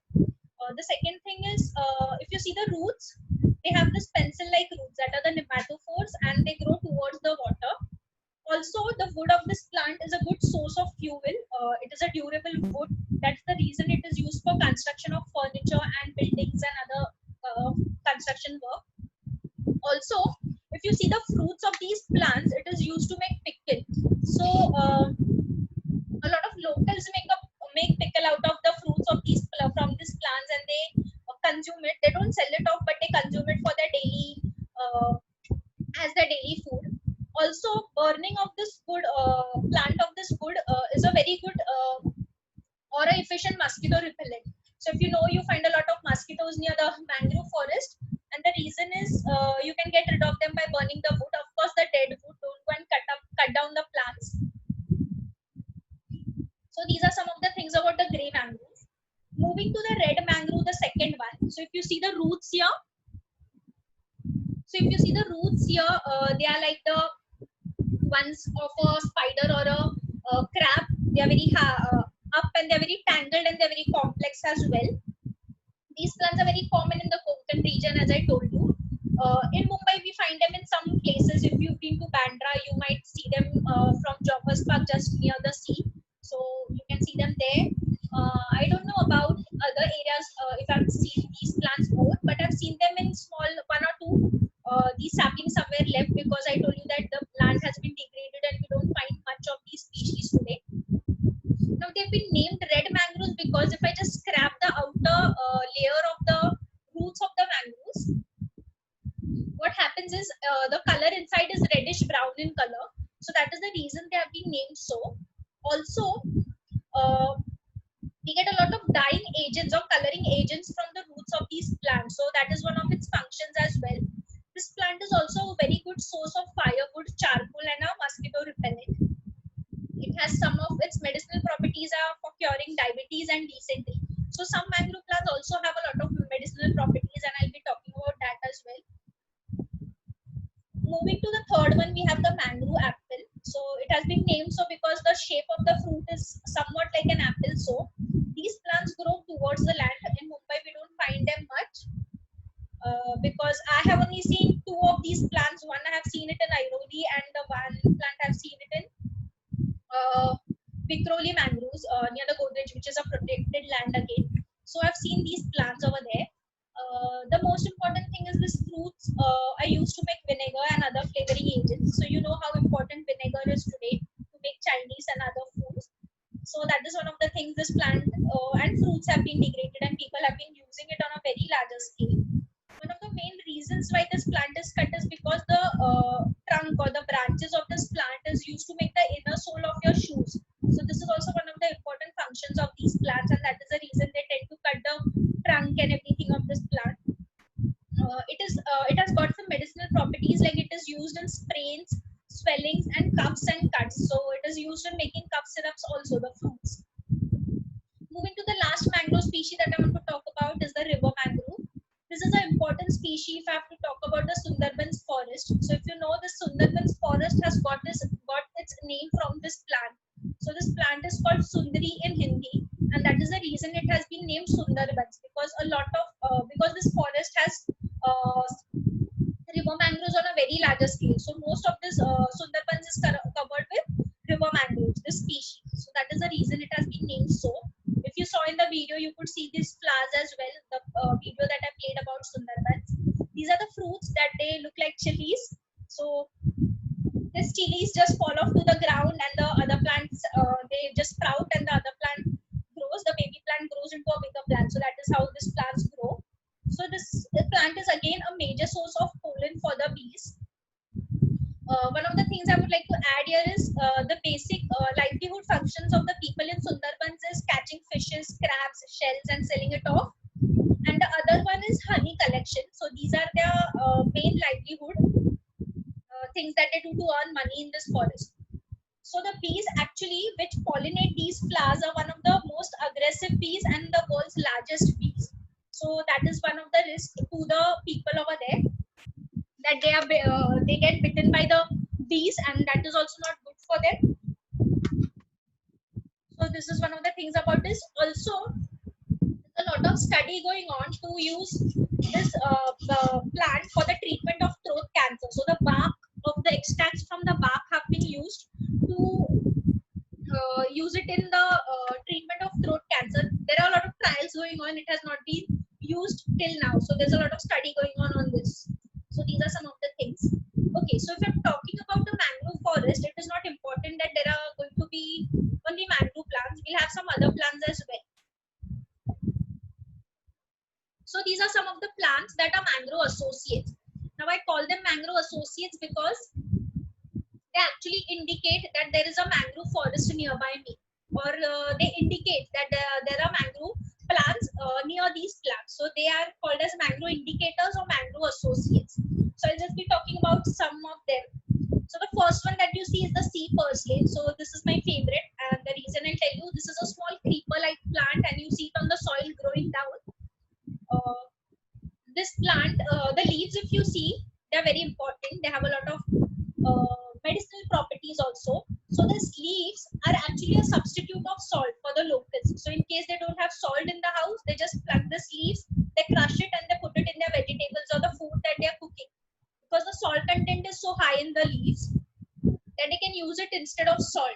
The second thing is, if you see the roots, they have this pencil-like roots that are the nematophores, and they grow towards the water. Also, the wood of this plant is a good source of fuel. It is a durable wood. That's the reason it is used for construction of furniture and buildings and other construction work. Also, if you see the fruits of these plants, it is used to make pickle. So, a lot of locals make pickle out of the fruits of these from these plants, and they consume it. They don't sell it off, but they consume it for their daily as their daily food. Also, burning of this wood, plant of this wood is a very good or a efficient mosquito repellent. So if you know, you find a lot of mosquitoes near the mangrove forest, and the reason is you can get rid of them by burning the wood. Of course, the dead wood, don't go and cut down the plants. So these are some of the things about the grey mangrove. Moving to the red mangrove, the second one. So if you see the roots here, they are like the ones of a spider or a crab. They are very up, and they are very tangled, and they are very complex as well. These plants are very common in the Konkan region, as I told you. In Mumbai, we find them in some places. If you've been to Bandra, you might see them from Joggers Park, just near the sea. So you can see them there. I don't know about other areas if I've seen these plants more, but I've seen them in small, one or two. These saplings somewhere left, because I told you that the plant has been degraded and we don't find much of these species today. Now they've been named red mangroves because if I just scrap the outer layer of the roots of the mangroves, what happens is the color inside is reddish brown in color. So that is the reason they have been named so. Also, we get a lot of dyeing agents or coloring agents from the roots of these plants. So that is one of its functions as well. This plant is also a very good source of firewood, charcoal, and a mosquito repellent. It has some of its medicinal properties are for curing diabetes and dysentery. So some mangrove plants also have a lot of medicinal properties, and I'll be talking about that as well. Moving to the third one, we have the mangrove apple. So it has been named so because the shape of the fruit is somewhat like an apple. So these plants grow towards the land. In Mumbai, we don't find them much. Because I have only seen two of these plants. One I have seen it in Airoli, and the one plant I've seen it in Vikhroli mangroves near the Godrej, which is a protected land again. So I've seen these plants over there. The most important thing is this fruits are used to make vinegar and other flavoring agents. So you know how important vinegar is today to make Chinese and other foods. So that is one of the things this plant and fruits have been degraded, and people have been using it on a very larger scale. One of the main reasons why this plant is cut is because the trunk or the branches of this plant is used to make the inner sole of your shoes. So this is also one of the important functions of these plants, and that is the reason they tend to cut the trunk and everything of this plant. It has got some medicinal properties, like it is used in sprains, swellings, and cuffs and cuts. So it is used in making cough syrups also, the fruits. Moving to the last mangrove species that I want to talk about is the river mangrove. This is an important species if I have to talk about the Sundarbans forest. So if you know, the Sundarbans forest has got its name from this plant. So this plant is called Sundari in Hindi, and that is the reason it has been named Sundarbans, because because this forest has river mangroves on a very larger scale. So most of this Sundarbans is covered with river mangroves, this species. So that is the reason it has been named so. If you saw in the video, you could see these flowers as well, the video that I played about Sundarbans. These are the fruits that they look like chilies. So these chilies just fall off to the ground, and the other plants, they just sprout, and the other plant grows, the baby plant grows into a bigger plant. So that is how these plants grow. So this plant is again a major source of pollen for the bees. One of the things I would like to add here is the basic livelihood functions of the people in Sundarbans is catching fishes, crabs, shells, and selling it off. And the other one is honey collection. So these are their main livelihood things that they do to earn money in this forest. So the bees actually which pollinate these flowers are one of the most aggressive bees and the world's largest bees. So that is one of the risks to the people over there, that they get bitten by the bees, and that is also not good for them. So this is one of the things about this. Also, a lot of study going on to use this plant for the treatment of throat cancer. So the bark of the extracts from the bark have been used to use it in the treatment of throat cancer. There are a lot of trials going on. It has not been used till now. So there's a lot of study going on this. So these are some of the things. Okay, so if I'm talking about the mangrove forest, it is not important that there are going to be only mangrove plants. We'll have some other plants as well. So these are some of the plants that are mangrove associates. Now I call them mangrove associates because they actually indicate that there is a mangrove forest nearby me, or they indicate that there are mangrove plants near these plants. So they are called as mangrove indicators or mangrove associates. So I'll just be talking about some of them. So the first one that you see is the sea purslane. So this is my favorite, and the reason I'll tell you, this is a small creeper-like plant, and you see it on the soil growing down. This plant, the leaves, if you see, they're very important. They have a lot of medicinal properties also. So these leaves are actually a substitute of salt for the locals. So in case they don't have salt in the house, they just pluck these leaves, they crush it, and they put it in their vegetables or the food that they're cooking. Because the salt content is so high in the leaves that they can use it instead of salt.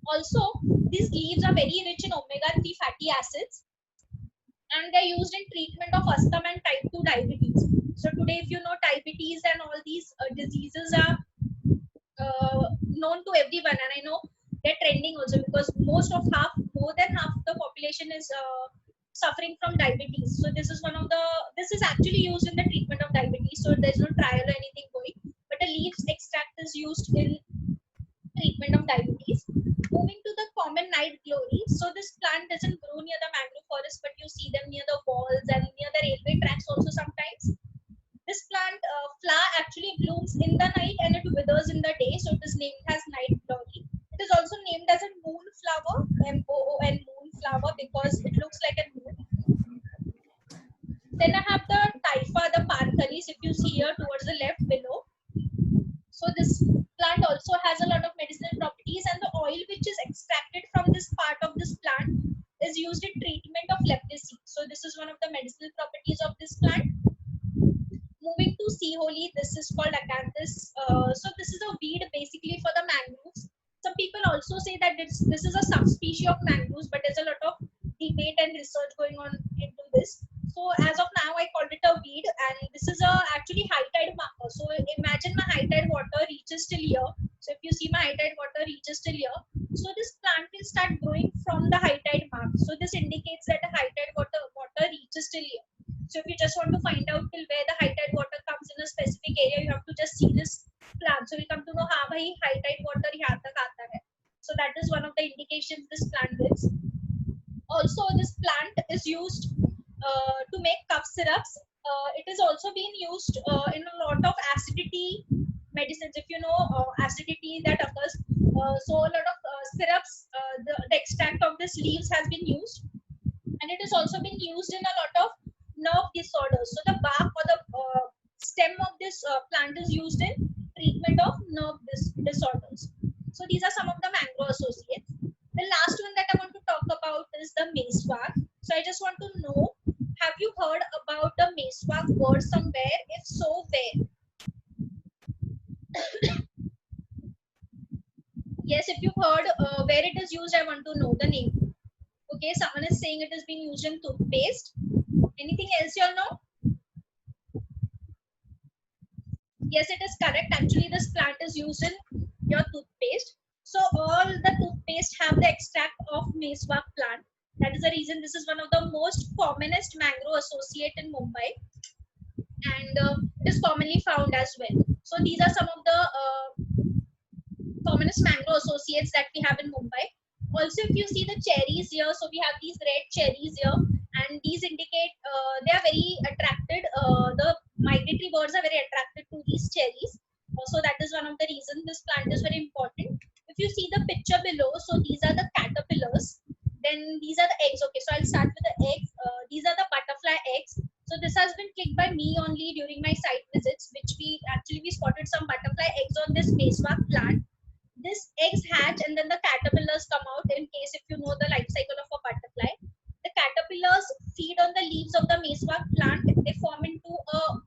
Also, these leaves are very rich in omega-3 fatty acids, and they're used in treatment of asthma and type 2 diabetes. So today, if you know, diabetes and all these diseases are known to everyone, and I know they're trending also, because more than half the population is suffering from diabetes. So this is actually used in the treatment of diabetes. So there's no trial or anything going, but the leaves extract is used in treatment of diabetes. Moving to the common night glory. So this plant doesn't grow near the mangrove forest, but you see them near the walls and near the railway tracks also sometimes. This plant flower actually blooms in the night and it withers in the day. So it is named as night glory. It is also named as a moon flower, M-O-O-N, moon flower, because it looks like a moon. Then I have the Typha, the Panthalis, if you see here towards the left below. So this plant also has a lot of medicinal properties, and the oil which is extracted from this part of this plant is used in treatment of leprosy. So this is one of the medicinal properties of this plant. Moving to sea holly, this is called acanthus. So this is a weed basically for the mangroves. Some people also say that this is a subspecies of mangroves, but there's a lot of debate and research going on into this. So as of now, I called it a weed, and this is actually high tide marker. So imagine my high tide water reaches till here. So if you see my high tide water reaches till here, so this plant will start growing from the high tide mark. So this indicates that the high tide water reaches till here. So if you just want to find out till where the high tide water comes in a specific area, you have to just see this plant. So we come to know how high tide water yahan tak aata hai. So that is one of the indications this plant gives. Also, this plant is used to make cough syrups. It is also being used in a lot of acidity medicines. If you know acidity that occurs, so a lot of syrups, the extract of these leaves has been used, and it is also been used in a lot of nerve disorders. So the bark or the stem of this plant is used in treatment of nerve disorders. So these are some of the mangrove associates. The last one that I want to talk about is the meswak. So I just want to know, have you heard about the meswak word somewhere? If so, where? Yes, if you've heard where it is used, I want to know the name. Okay, someone is saying it is being used in toothpaste. Anything else you all know? Yes, it is correct. Actually, this plant is used in your toothpaste. So all the toothpaste have the extract of meswak plant. That is the reason this is one of the most commonest mangrove associate in Mumbai, and it is commonly found as well. So these are some of the commonest mangrove associates that we have in Mumbai. Also, if you see the cherries here, so we have these red cherries here, and these indicate they are very attracted. The migratory birds are very attracted to these cherries. So that is one of the reasons this plant is very important. If you see the picture below, so these are the caterpillars. Then these are the eggs. Okay, so I'll start with the eggs. These are the butterfly eggs. So this has been clicked by me only during my site visits, which we spotted some butterfly eggs on this mesewak plant. This eggs hatch and then the caterpillars come out. In case if you know the life cycle of a butterfly, the caterpillars feed on the leaves of the mesewak plant. They form into a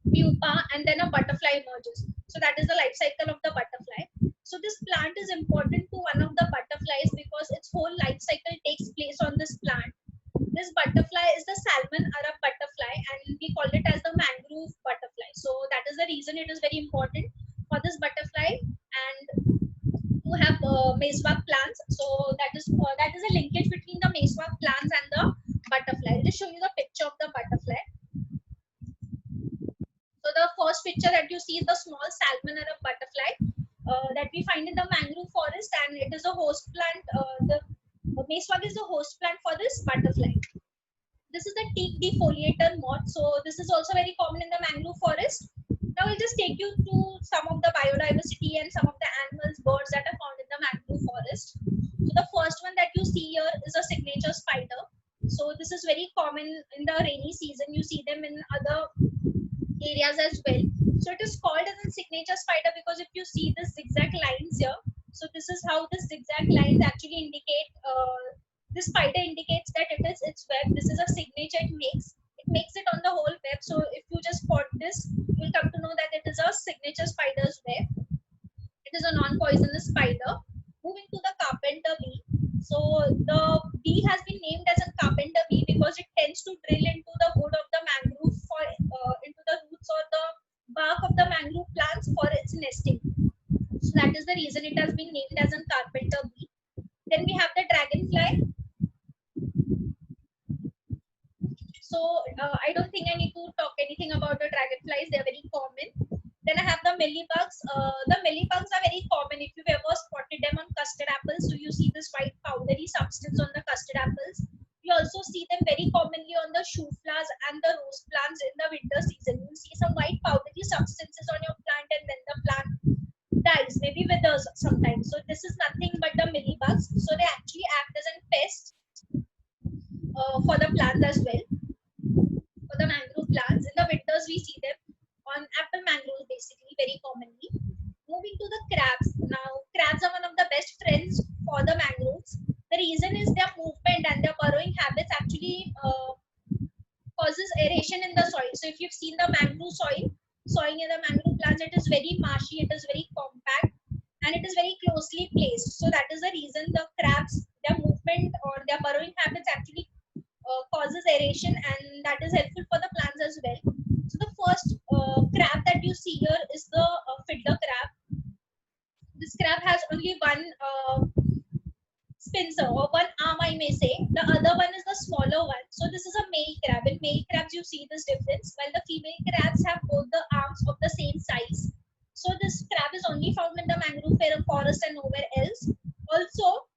pupa and then a butterfly emerges. So that is the life cycle of the butterfly. So this plant is important to one of the butterflies because its whole life cycle takes place on this plant. This butterfly is the Salmon Arab butterfly, and we call it as the mangrove butterfly. So that is the reason it is very important for this butterfly and to have mesewak plants. So that is a linkage between the mesewak plants and the butterfly. I'll just show you the picture of the butterfly. So the first picture that you see is the small Salmon Arab butterfly that we find in the mangrove forest, and it is a host plant. The mesewak is the host plant for this butterfly. This is the teak defoliator moth. So this is also very common in the mangrove forest. Now I'll just take you to some of the biodiversity and some of the animals, birds that are found in the mangrove forest. So the first one that you see here is a signature spider. So this is very common in the rainy season. You see them in other areas as well. So it is called as a signature spider because if you see the zigzag lines here, so this is how the zigzag lines actually indicate. This spider indicates that it is its web. This is a signature it makes. It makes it on the whole web. So if you just spot this, you will come to know that it is a signature spider's web. It is a non-poisonous spider. Moving to the carpenter bee. So the bee has been named as a carpenter bee because it tends to drill into the wood of the mangrove for into the roots or the bark of the mangrove plants for its nesting. So that is the reason it has been named as a carpenter bee. Then we have the dragonfly. So I don't think I need to talk anything about the dragonflies. They are very common. Then I have the mealybugs. The mealybugs are very common. If you've ever spotted them on custard apples, so you see this white powdery substance on the custard apples. You also see them very commonly on the shoe flowers and the rose plants in the winter season. You see some white powdery substances on your plant and then the plant dies, maybe withers sometimes. So this is nothing but the mealybugs. So they actually act as a pest for the plants as well. For the mangrove plants, in the winters we see them on apple mangroves basically very commonly. Moving to the crabs. Now crabs are one of the best friends for the mangroves. The reason is their movement and their burrowing habits actually causes aeration in the soil. So if you've seen the mangrove soil near the mangrove plants, it is very marshy, it is very compact, and it is very closely placed. So that is the reason the crabs, their movement or their burrowing habits actually causes aeration, and that is helpful for the plants as well. So the first crab that you see here is the fiddler crab. This crab has only one spincer or one arm, I may say. The other one is the smaller one. So this is a male crab. In male crabs you see this difference, while the female crabs have both the arms of the same size. So this crab is only found in the mangrove forest and nowhere else. Also,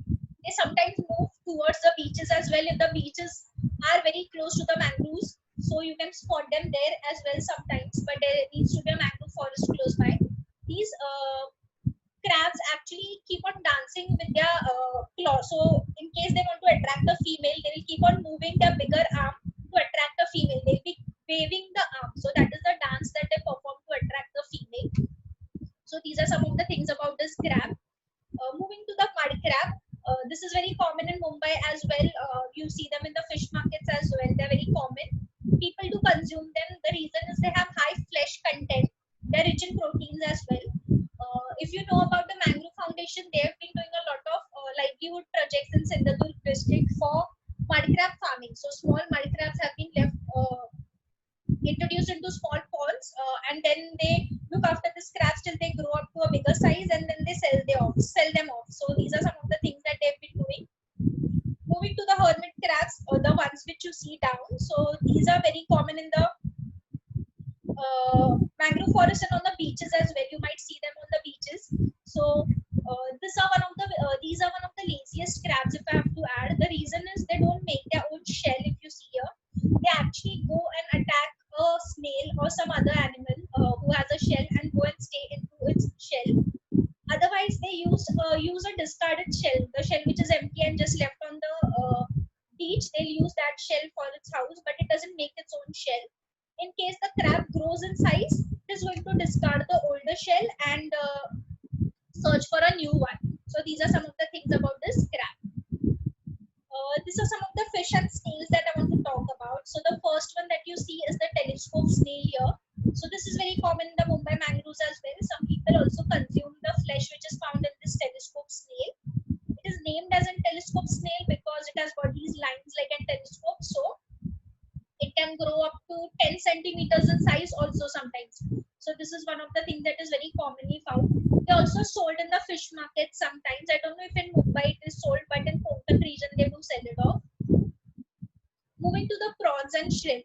they sometimes move towards the beaches as well if the beaches are very close to the mangroves. So you can spot them there as well sometimes, but there needs to be a mangrove forest close by. These crabs actually keep on dancing with their claws. So in case they want to attract the female, they will keep on moving their bigger arm to attract the female. They'll be waving the arm. So that is the dance that they perform to attract the female. So these are some of the things about this crab. Moving to the mud crab. This is very common in Mumbai as well. You see them in the fish markets as well. They're very common. People do consume them. The reason is they have high flesh content. They're rich in proteins as well. If you know about the Mangrove Foundation, they have been doing a lot of livelihood projects in Sindhudurg district for mud crab farming. So small mud crabs have been introduced into small ponds, and then they look after these crabs till they grow up to a bigger size, and then they sell them off. So these are some of the things that they've been doing. Moving to the hermit crabs, or the ones which you see down. So these are very common in the mangrove forest and on the beaches as well. You might see them on the beaches. So these are one of the laziest crabs, if I have to add. The reason is they don't make their own shell. If you see here, they actually go and attack a snail or some other animal who has a shell and go and stay into its shell. Otherwise, they use use a discarded shell, the shell which is empty and just left on the beach. They'll use that shell for its house, but it doesn't make its own shell. In case the crab grows in size, it is going to discard the older shell and search for a new one. So these are some of the things about this crab. These are some of the fish and snails that I want to talk about. So the first one that you see is the telescope snail here. So this is very common in the Mumbai mangroves as well. Some people also consume the flesh which is found in this telescope snail. It is named as a telescope snail because it has got these lines like a telescope. So it can grow up to 10 centimeters in size also sometimes. So this is one of the things that is very commonly found. They also sold in the fish market sometimes. I don't know if in Mumbai it is sold, but in Konkan region they do sell it off. Moving to the prawns and shrimp.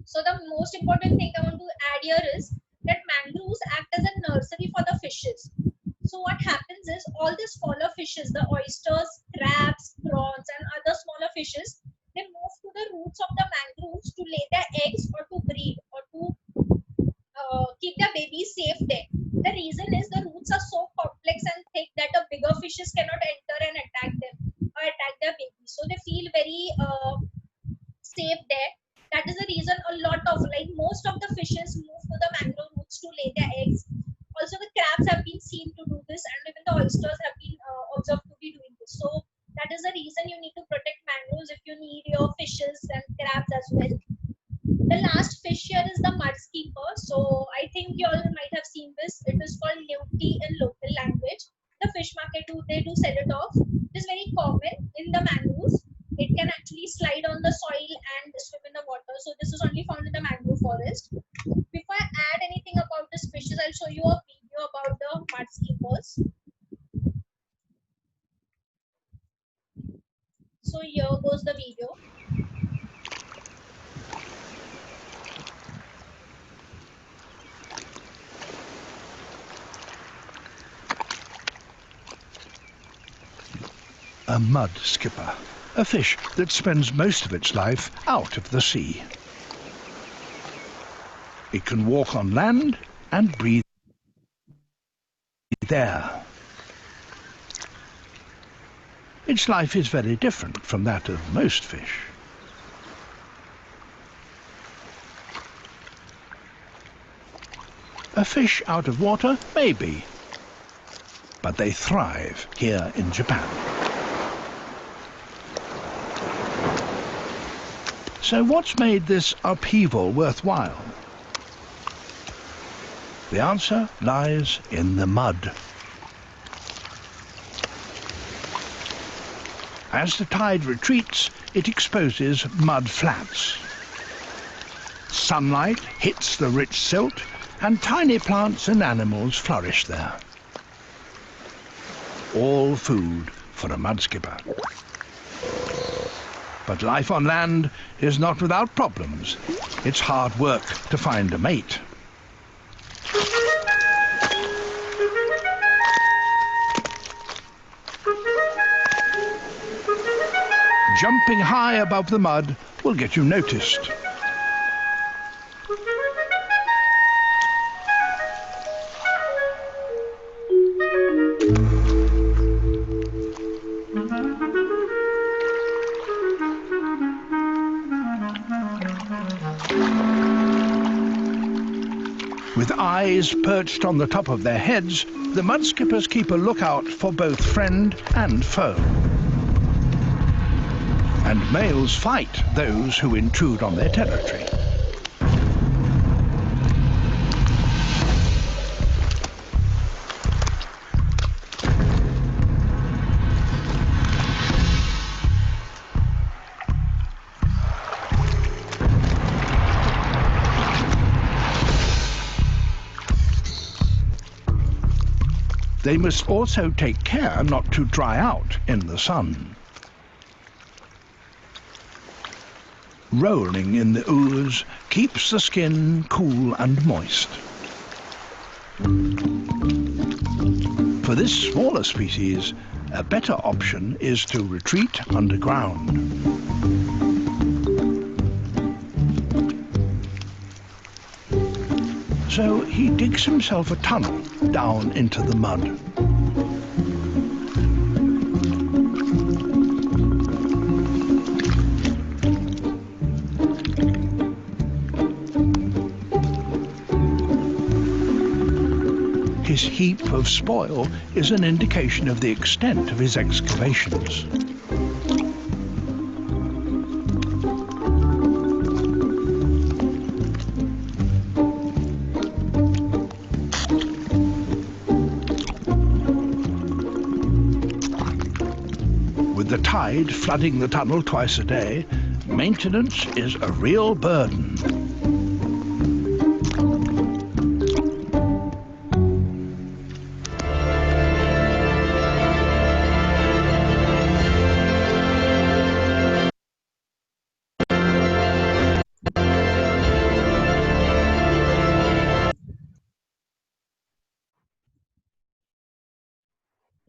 So the most important thing I want to add here is that mangroves act as a nursery for the fishes. So what happens is all the smaller fishes, the oysters, crabs, prawns and other smaller fishes, they move to the roots of the mangroves to lay their eggs or to breed or to keep their babies safe there. The reason is the roots are so complex and thick that the bigger fishes cannot enter and attack them or attack their babies. So they feel very safe there. That is the reason a lot of, like most of the fishes move to the mangrove roots to lay their eggs. Also the crabs have been seen to do this and even the oysters have been observed to be doing this. So that is the reason you need to protect mangroves if you need your fishes and crabs as well. The last fish here is the mudskipper. So I think you all might have seen this. It is called leuti in local language. The fish market they do sell it off. It is very common in the mangroves. It can actually slide on the soil and swim in the water. So this is only found in the mangrove forest. Before I add anything about these fishes, I'll show you a video about the mudskippers. So here goes the video. A mud skipper, a fish that spends most of its life out of the sea. It can walk on land and breathe there. Its life is very different from that of most fish. A fish out of water, maybe, but they thrive here in Japan. So what's made this upheaval worthwhile? The answer lies in the mud. As the tide retreats, it exposes mud flats. Sunlight hits the rich silt, and tiny plants and animals flourish there. All food for a mudskipper. But life on land is not without problems. It's hard work to find a mate. Jumping high above the mud will get you noticed. With eyes perched on the top of their heads, the mudskippers keep a lookout for both friend and foe. And males fight those who intrude on their territory. They must also take care not to dry out in the sun. Rolling in the ooze keeps the skin cool and moist. For this smaller species, a better option is to retreat underground. So he digs himself a tunnel down into the mud. His heap of spoil is an indication of the extent of his excavations. With the tide flooding the tunnel twice a day, maintenance is a real burden.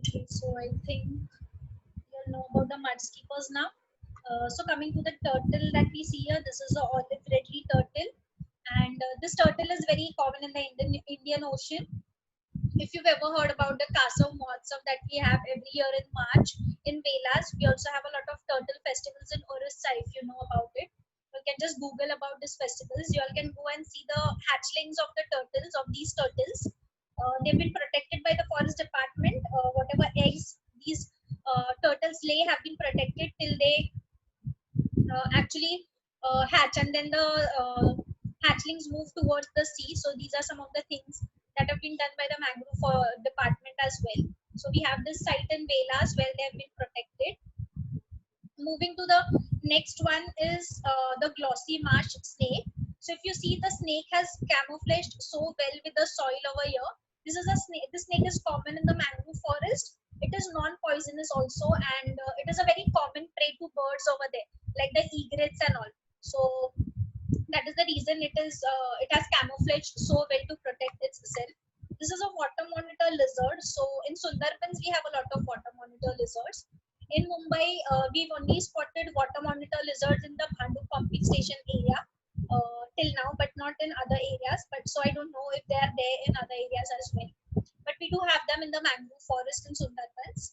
Okay, so I think you'll know about the mudskippers now. So coming to the turtle that we see here, this is the olive ridley turtle, and this turtle is very common in the Indian Ocean. If you've ever heard about the Kasav Mahotsav that we have every year in March in Velas, we also have a lot of turtle festivals in Orissa. If you know about it, you can just Google about these festivals. You all can go and see the hatchlings of the turtles, of these turtles. They've been protected by the forest department. Whatever eggs these turtles lay have been protected till they actually hatch, and then the hatchlings move towards the sea. So these are some of the things that have been done by the mangrove department as well. So we have this site in Velas where they have been protected. Moving to the next one is the glossy marsh snake. So if you see, the snake has camouflaged so well with the soil over here. This is a snake. This snake is common in the mangrove forest. It is non-poisonous also, and it is a very common prey to birds over there, like the egrets and all. So that is the reason it has camouflaged so well to protect itself. This is a water monitor lizard. So in Sundarbans we have a lot of water monitor lizards. In Mumbai we've only spotted water monitor lizards in the Bhandup pumping station area till now, but not in other areas. But so I don't know if they are there in other areas as well. But we do have them in the mangrove forest in Sundarbans.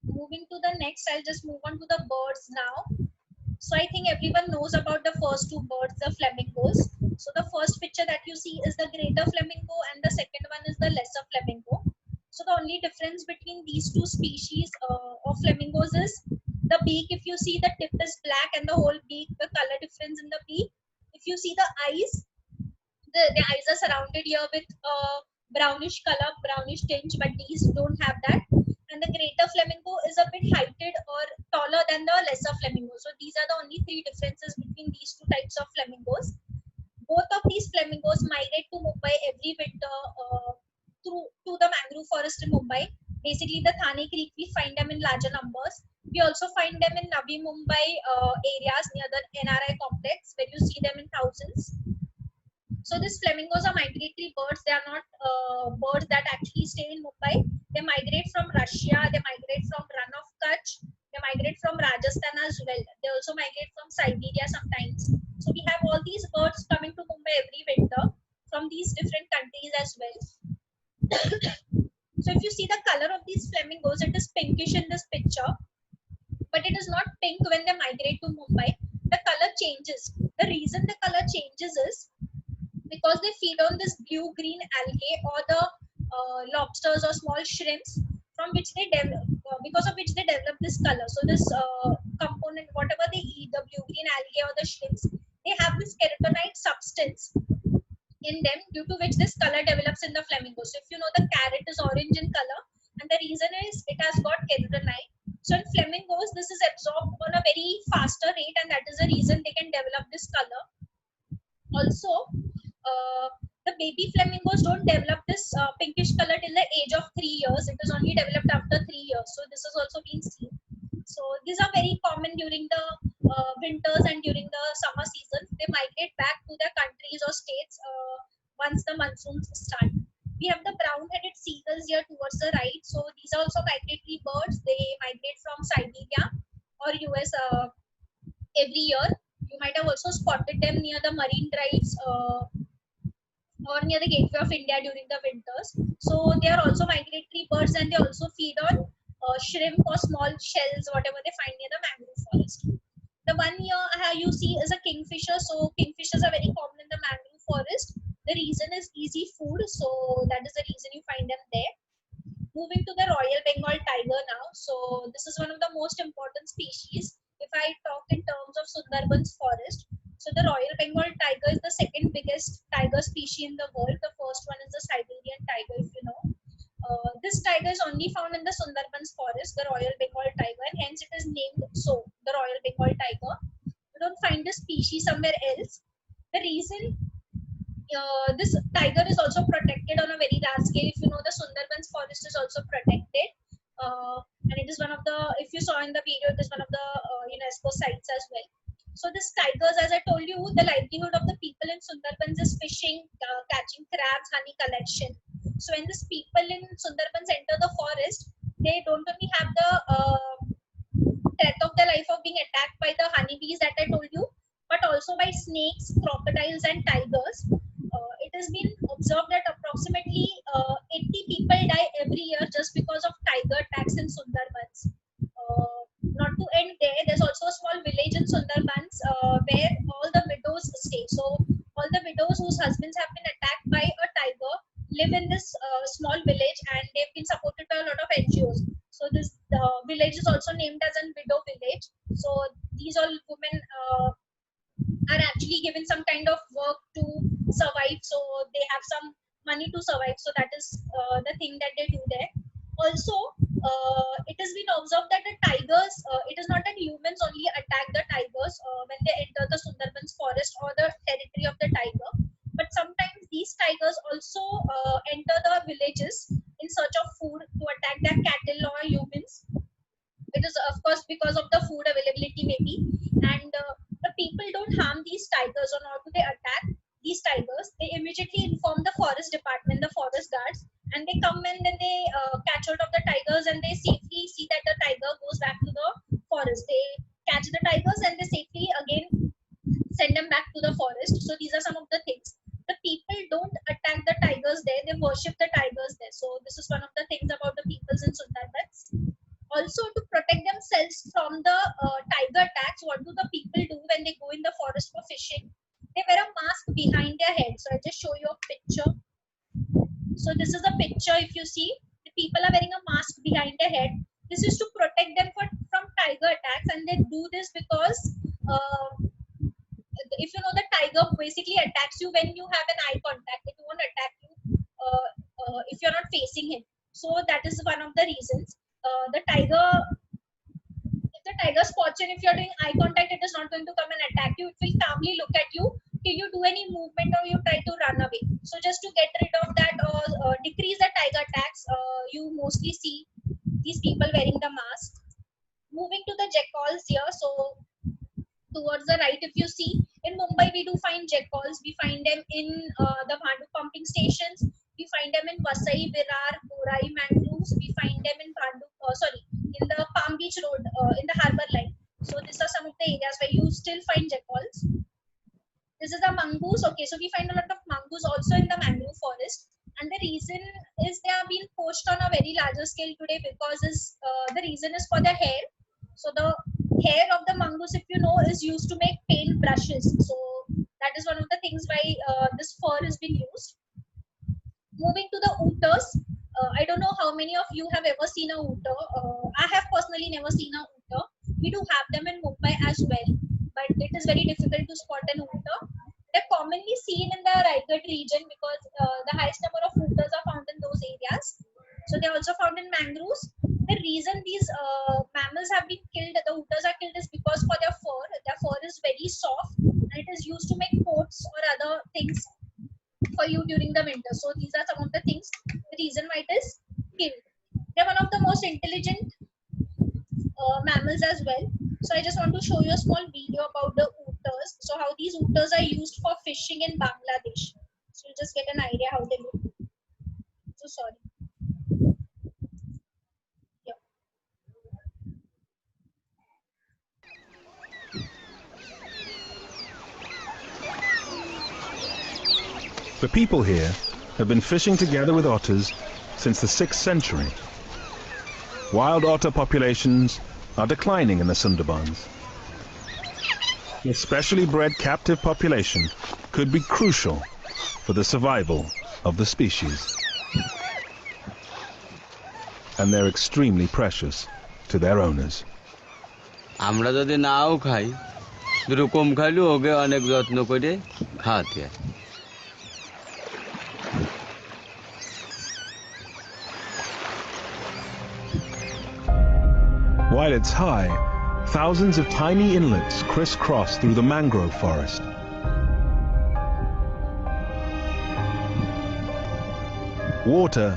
Moving to the next, I'll just move on to the birds now. So I think everyone knows about the first two birds, the flamingos. So the first picture that you see is the greater flamingo, and the second one is the lesser flamingo. So the only difference between these two species of flamingos is the beak. If you see, the tip is black and the whole beak, the color difference in the beak. If you see the eyes, the eyes are surrounded here with brownish color, brownish tinge, but these don't have that. And the greater flamingo is a bit heighted or taller than the lesser flamingo. So these are the only three differences between these two types of flamingos. Both of these flamingos migrate to Mumbai every winter to the mangrove forest in Mumbai. Basically, the Thane Creek, we find them in larger numbers. We also find them in Navi Mumbai areas near the NRI complex, where you see them in thousands. So these flamingos are migratory birds. They are not birds that actually stay in Mumbai. They migrate from Russia. They migrate from Rann of Kutch. They migrate from Rajasthan as well. They also migrate from Siberia sometimes. So we have all these birds coming to Mumbai every winter from these different countries as well. So if you see the color of these flamingos, it is pinkish in this picture, but it is not pink when they migrate to Mumbai. The color changes. The reason the color changes is because they feed on this blue-green algae or the lobsters or small shrimps, from which they develop, because of which they develop this color. So this component, whatever they eat, the blue-green algae or the shrimps, they have this keratinite substance in them, due to which this color develops in the flamingo. So if you know, the carrot is orange in color, and the reason is it has got keratinite. So in flamingos, this is absorbed on a very faster rate, and that is the reason they can develop this color. Also, the baby flamingos don't develop this pinkish color till the age of 3 years. It is only developed after 3 years. So this has also been seen. So these are very common during the winters and during the summer seasons. They migrate back to their countries or states once the monsoons start. We have the brown-headed seagulls here towards the right. So these are also migratory birds. They migrate from Siberia or US every year. You might have also spotted them near the marine drives or near the gateway of India during the winters. So they are also migratory birds, and they also feed on shrimp or small shells, whatever they find near the mangrove forest. The one here you see is a kingfisher. So kingfishers are very common in the mangrove forest. The reason is easy food, so that is the reason you find them there. Moving to the Royal Bengal tiger now. So this is one of the most important species. If I talk in terms of Sundarbans forest, so the Royal Bengal tiger is the second biggest tiger species in the world. The first one is the Siberian tiger, if you know. This tiger is only found in the Sundarbans forest, the Royal Bengal tiger, and hence it is named so, the Royal Bengal tiger. You don't find this species somewhere else. The reason this tiger is also protected on a very large scale. If you know, the Sundarbans forest is also protected, and it is one of the, if you saw in the video, it is one of the UNESCO sites as well. So this tigers, as I told you, the livelihood of the people in Sundarbans is fishing, catching crabs, honey collection. So when these people in Sundarbans enter the forest, they don't only have the threat of their life of being attacked by the honeybees that I told you, but also by snakes, crocodiles, and tigers. It has been observed that approximately 80 people die every year just because of tiger attacks in Sundarbans. Not to end there, there's also a small village in Sundarbans where all the widows stay. So all the widows whose husbands have been attacked by a tiger live in this small village, and they've been supported by a lot of NGOs. So this village is also named as a widow village. So these all women are actually given some kind of work to survive, so they have some money to survive. So that is the thing that they do there. Also, it has been observed that the tigers, it is not that humans only attack the tigers when they enter the Sundarbans forest or the territory of the tiger, but sometimes these tigers also enter the villages in search of food to attack their cattle or humans. It is of course because of the food availability maybe, and the people don't harm these tigers, or nor do they attack these tigers. They immediately inform the forest department, the forest guards, and they come and then they catch hold of the tigers, and they safely see that the tiger goes back to the forest. They catch the tigers and they safely again send them back to the forest. So these are some of the things. The people don't attack the tigers there, they worship the tigers there. So this is one of the things about the peoples in Sundarbans. Also, to protect themselves from the tiger attacks, what do the people do when they go in the forest for fishing? They wear a mask behind their head. So I just show you a picture. So this is a picture. If you see, the people are wearing a mask behind their head. This is to protect them from tiger attacks, and they do this because if you know, the tiger basically attacks you when you have an eye contact. It won't attack you if you're not facing him. So that is one of the reasons. The tiger, if the tiger spots you and if you're doing eye contact, it is not going to come and attack you. It will calmly look at you till you do any movement or you try to run away. So just to get rid of that or decrease the tiger attacks, you mostly see these people wearing the mask. Moving to the jackals here. So towards the right, if you see, in Mumbai we do find jackals. We find them in the Bhandup pumping stations. We find them in Vasai, Virar, Borai mangroves. We find them in in the Palm Beach Road, in the harbour line. So these are some of the areas where you still find jackals. This is the mongoose. Okay, so we find a lot of mongoose also in the mangrove forest. And the reason is they are being poached on a very larger scale today because the reason is for the hair. So the hair of the mongoose, if you know, is used to make paint brushes. So that is one of the things why this fur is being used. Moving to the ooters. I don't know how many of you have ever seen a ooter. I have personally never seen a ooter. We do have them in Mumbai as well, but it is very difficult to spot an ooter. They're commonly seen in the Raigad region because the highest number of ooters are found in those areas. So they're also found in mangroves. The reason these mammals have been killed, the ooters are killed, is because for their fur. Their fur is very soft and it is used to make coats or other things for you during the winter. So these are some of the things, the reason why it is killed. They're one of the most intelligent mammals as well. So I just want to show you a small video about the ooters. So how these ooters are used for fishing in Bangladesh. So you just get an idea how they look. So sorry. The people here have been fishing together with otters since the 6th century. Wild otter populations are declining in the Sundarbans. The specially bred captive population could be crucial for the survival of the species. And they're extremely precious to their owners. আমরা যদি নাও খাই দুটো কম খাইলেও ওকে অনেক যত্ন করে খাওয়াতে হয়। While it's high, thousands of tiny inlets crisscross through the mangrove forest. Water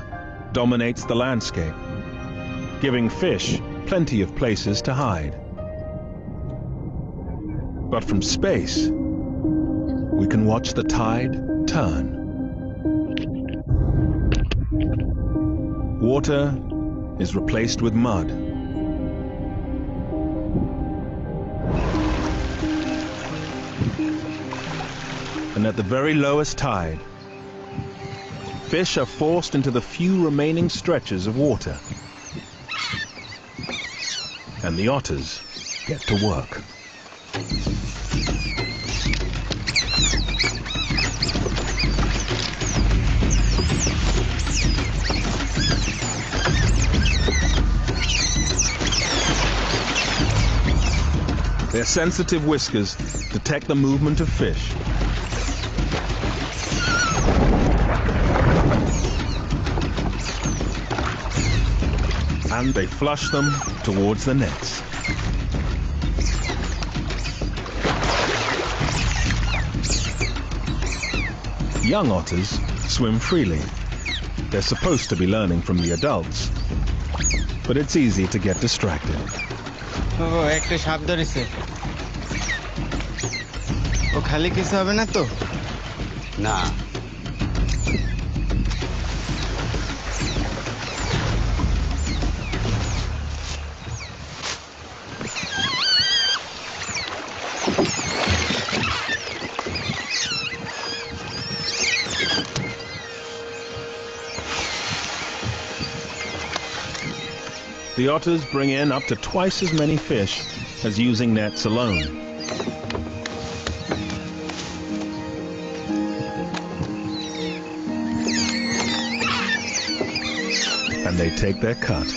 dominates the landscape, giving fish plenty of places to hide. But from space, we can watch the tide turn. Water is replaced with mud. And at the very lowest tide, fish are forced into the few remaining stretches of water. And the otters get to work. Their sensitive whiskers detect the movement of fish. And they flush them towards the nets. Young otters swim freely. They're supposed to be learning from the adults, but it's easy to get distracted. ও একটা সাপ ধরেছে ও খালি কিছু হবে না তো না The otters bring in up to twice as many fish as using nets alone. And they take their cut.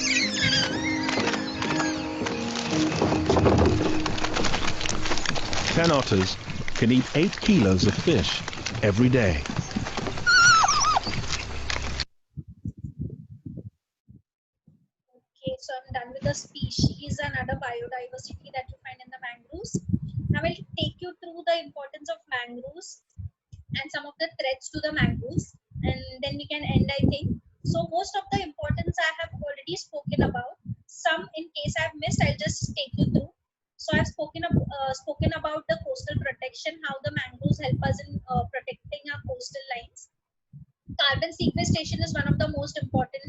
Ten otters can eat 8 kilos of fish every day. So I'm done with the species and other biodiversity that you find in the mangroves. Now I will take you through the importance of mangroves and some of the threats to the mangroves, and then we can end, I think. So most of the importance I have already spoken about. Some, in case I have missed, I'll just take you through. So I've spoken about the coastal protection, how the mangroves help us in protecting our coastal lines. Carbon sequestration is one of the most important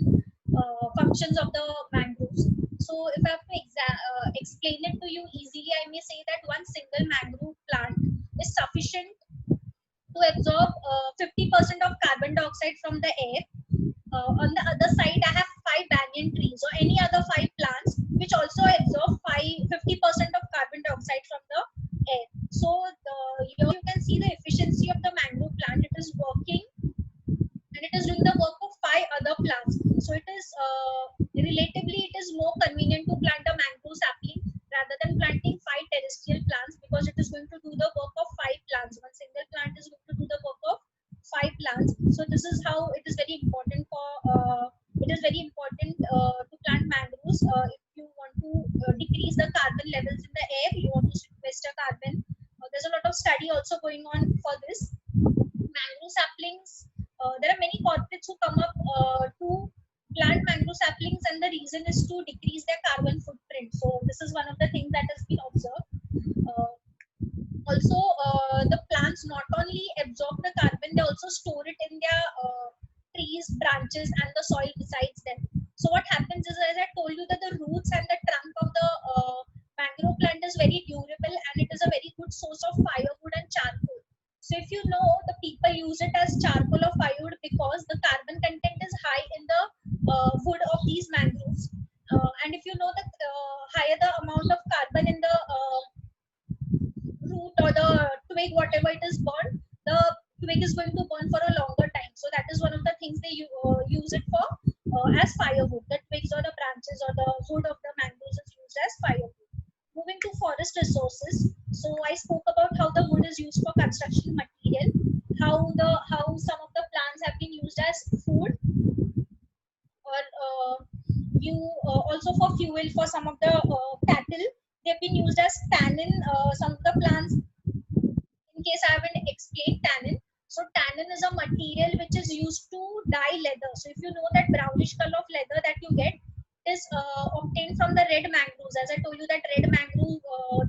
functions of the mangroves. So if I have to explain it to you easily, I may say that one single mangrove plant is sufficient to absorb 50% of carbon dioxide from the air. On the other side, I have 5 banyan trees or any other 5 plants which also absorb 50% of carbon dioxide from the air. So here you can see the efficiency of the mangrove plant. It is working and it is doing the work of 5 other plants. So it is relatively it is more convenient to plant a mangrove sapling rather than planting 5 terrestrial plants, because it is going to do the work of 5 plants. One single plant is going to do the work of 5 plants. So this is how it is very important to plant mangroves. If you want to decrease the carbon levels in the air, you want to sequester carbon. There's a lot of study also going on for this. Mangrove saplings, there are many corporates who come up to plant mangrove saplings, and the reason is to decrease their carbon footprint. So this is one of the things that has been observed. Also, the plants not only absorb the carbon, they also store it in their trees, branches, and the soil besides them. So what happens is, as I told you, that the roots and the trunk of the mangrove plant is very durable, and it is a very good source of firewood and charcoal. So if you know, the people use it as charcoal it is burned, the twig is going to burn for a longer time. So that is one of the things they use it for as firewood. The twigs or the branches or the wood of the mangroves is used as firewood. Moving to forest resources. So I spoke about how the wood is used for construction material, how some of the plants have been used as food, or also for fuel for some of the cattle. They've been used as tannin. Some of the plants, in case I haven't explained tannin. So tannin is a material which is used to dye leather. So if you know that brownish color of leather that you get is obtained from the red mangroves. As I told you that red mangrove,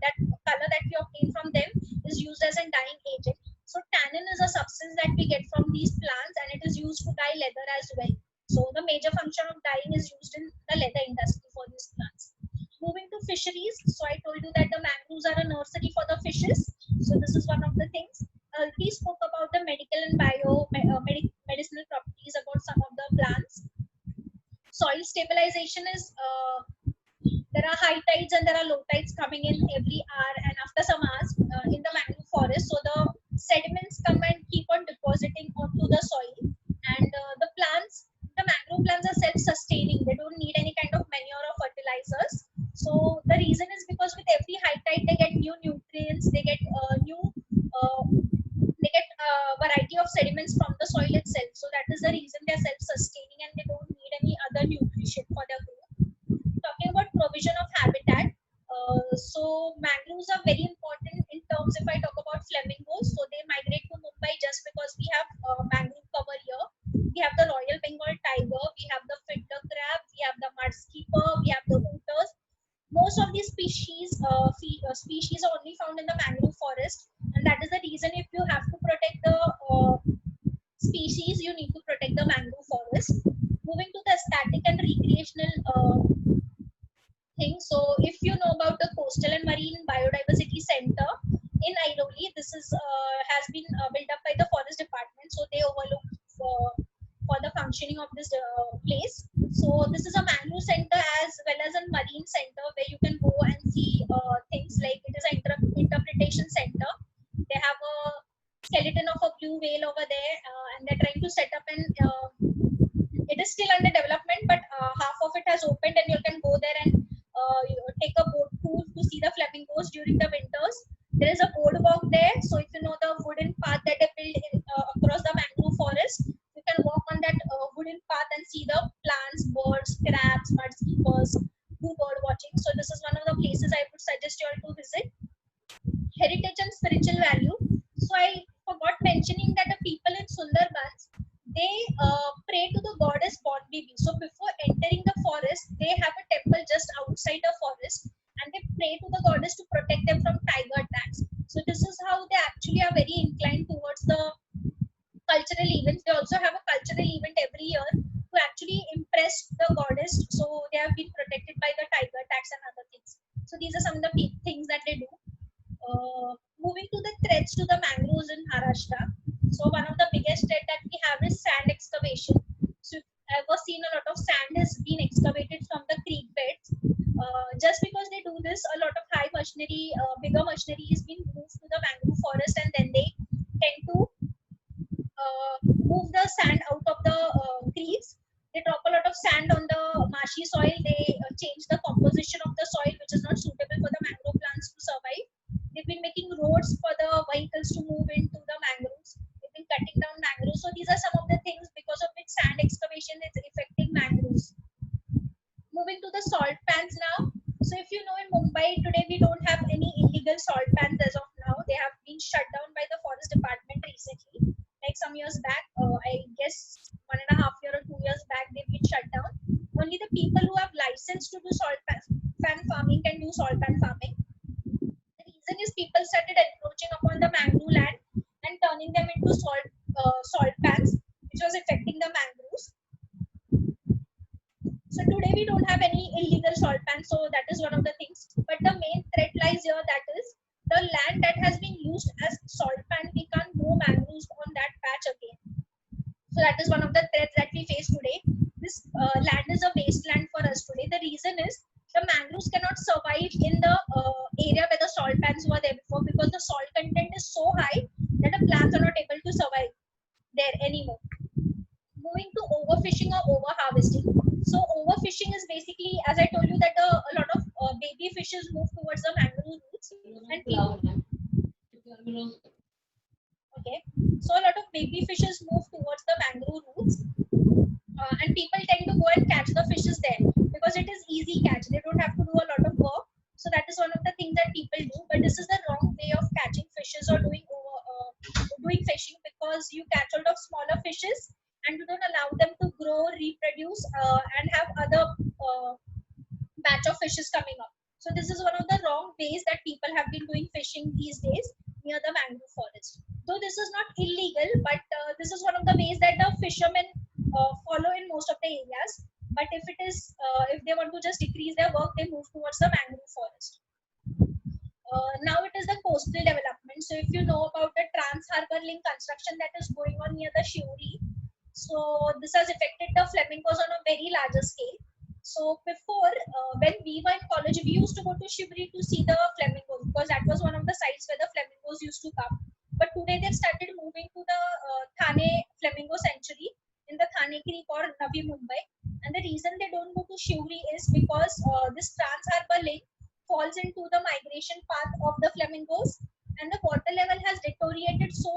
that color that we obtain from them is used as a dyeing agent. So tannin is a substance that we get from these plants and it is used to dye leather as well. So the major function of dyeing is used in the leather industry for these plants. Moving to fisheries. So I told you that the mangroves are a nursery for the fishes. So this is one of the things. We spoke about the medical and medicinal properties about some of the plants. Soil stabilization is, there are high tides and there are low tides coming in every hour and after some hours in the mangrove forest. So the sediments come and keep on depositing onto the soil, and the mangrove plants are self-sustaining. They don't need any kind of manure or fertilizers. So the reason is because with every high tide they get new nutrients, they get variety of sediments from the soil itself. So that is the reason they are self-sustaining and they don't need any other nutrition for their growth. Talking about provision of habitat, so mangroves are very important in terms, if I talk about flamingos. So they migrate to Mumbai just because we have mangrove cover here. We have the Royal Bengal tiger, we have the fiddler crab, we have the mudskipper, we have the hooters. Most of these species are only found in the mangrove forest, and that is the reason if you have to protect the species, you need to protect the mangrove forest. Moving to the aesthetic and recreational thing. So if you know about the Coastal and Marine Biodiversity Center in Airoli, this is has been built up by the Forest Department. So they overlook for the functioning of this place. So this is a mangrove center as well as a marine center where you can go and see things like it is an interpretation center. They have a skeleton of a blue whale over there, and they're trying to set up an it is still under development, but half of it has opened and you can go there and take a boat cruise to see the flamingos during the winters. There is a boardwalk there, so if you know the wooden path that they built across the mangrove forest, you can walk on that wooden path and see the plants, birds, crabs, mudskippers, do bird watching. So this is one of the places I would suggest you all to visit. Heritage and spiritual value. So I forgot mentioning that the people in Sundarbans, they pray to the goddess Born Baby. So before entering the forest, they have a temple just outside the forest and they pray to the goddess to protect them from tiger attacks. So this is how they actually are very inclined towards the cultural events. They also have a cultural event every year to actually impress the goddess. So they have been protected by the tiger attacks and other things. So these are some of the things that they do. Moving to the threats to the mangroves in Maharashtra. So one of the biggest threat that we have is sand excavation. So if you've ever seen a lot of sand has been excavated from the creek beds. Just because they do this, a lot of high machinery, bigger machinery is being moved to the mangrove forest, and then they tend to move the sand out of the creeks. They drop a lot of sand on the marshy soil. They change the composition of the soil, which is not suitable for the mangrove plants to survive. They've been making roads for the vehicles to move into the mangroves. They've been cutting down mangroves. So these are some of the things because of which sand excavation is affecting mangroves. Moving to the salt pans now. So if you know, in Mumbai today we don't have any illegal salt pans as of now. They have been shut down by the Forest Department recently. Like some years back, I guess 1.5 years or 2 years back, they've been shut down. Only the people who have license to do salt pan farming can do salt pan farming. The reason is people started encroaching upon the mangrove land and turning them into salt pans, which was affecting the mangroves. So today we don't have any illegal salt pans, so that is one of the things. But the main threat lies here, that is the land that has been used as salt pan, we can't grow mangroves on that patch again. So that is one of the threats that we face today. This land is a wasteland for us today. The reason is the mangroves cannot survive in the area where the salt pans were there before, because the salt content is so high that the plants are not able to survive there anymore. Moving to overfishing or overharvesting. So overfishing is basically, as I told you, that a lot of baby fishes move towards the mangrove roots, and people, okay, so a lot of baby fishes move towards the mangrove roots, and people tend to go and catch the fishes there because it is easy catch. They don't have to do a lot of work. So that is one of the things that people do. But this is the wrong way of catching fishes or doing fishing, because you catch a lot of smaller fishes and you don't allow them to grow, reproduce, and have other batch of fishes coming up. So this is one of the wrong ways that people have been doing fishing these days near the mangrove forest. Though this is not illegal, but this is one of the ways that the fishermen follow in most of the areas. But if it is, if they want to just decrease their work, they move towards the mangrove forest. Now it is the coastal development. So if you know about the Trans-Harbour Link construction that is going on near the Shiuri, so this has affected the flamingos on a very larger scale. So before, when we were in college, we used to go to Shivri to see the flamingos, because that was one of the sites where the flamingos used to come. But today they've started moving to the Thane Flamingo Sanctuary in the Thane Creek or Navi Mumbai. And the reason they don't go to Shivri is because this Trans-Harbour Link falls into the migration path of the flamingos, and the water level has deteriorated so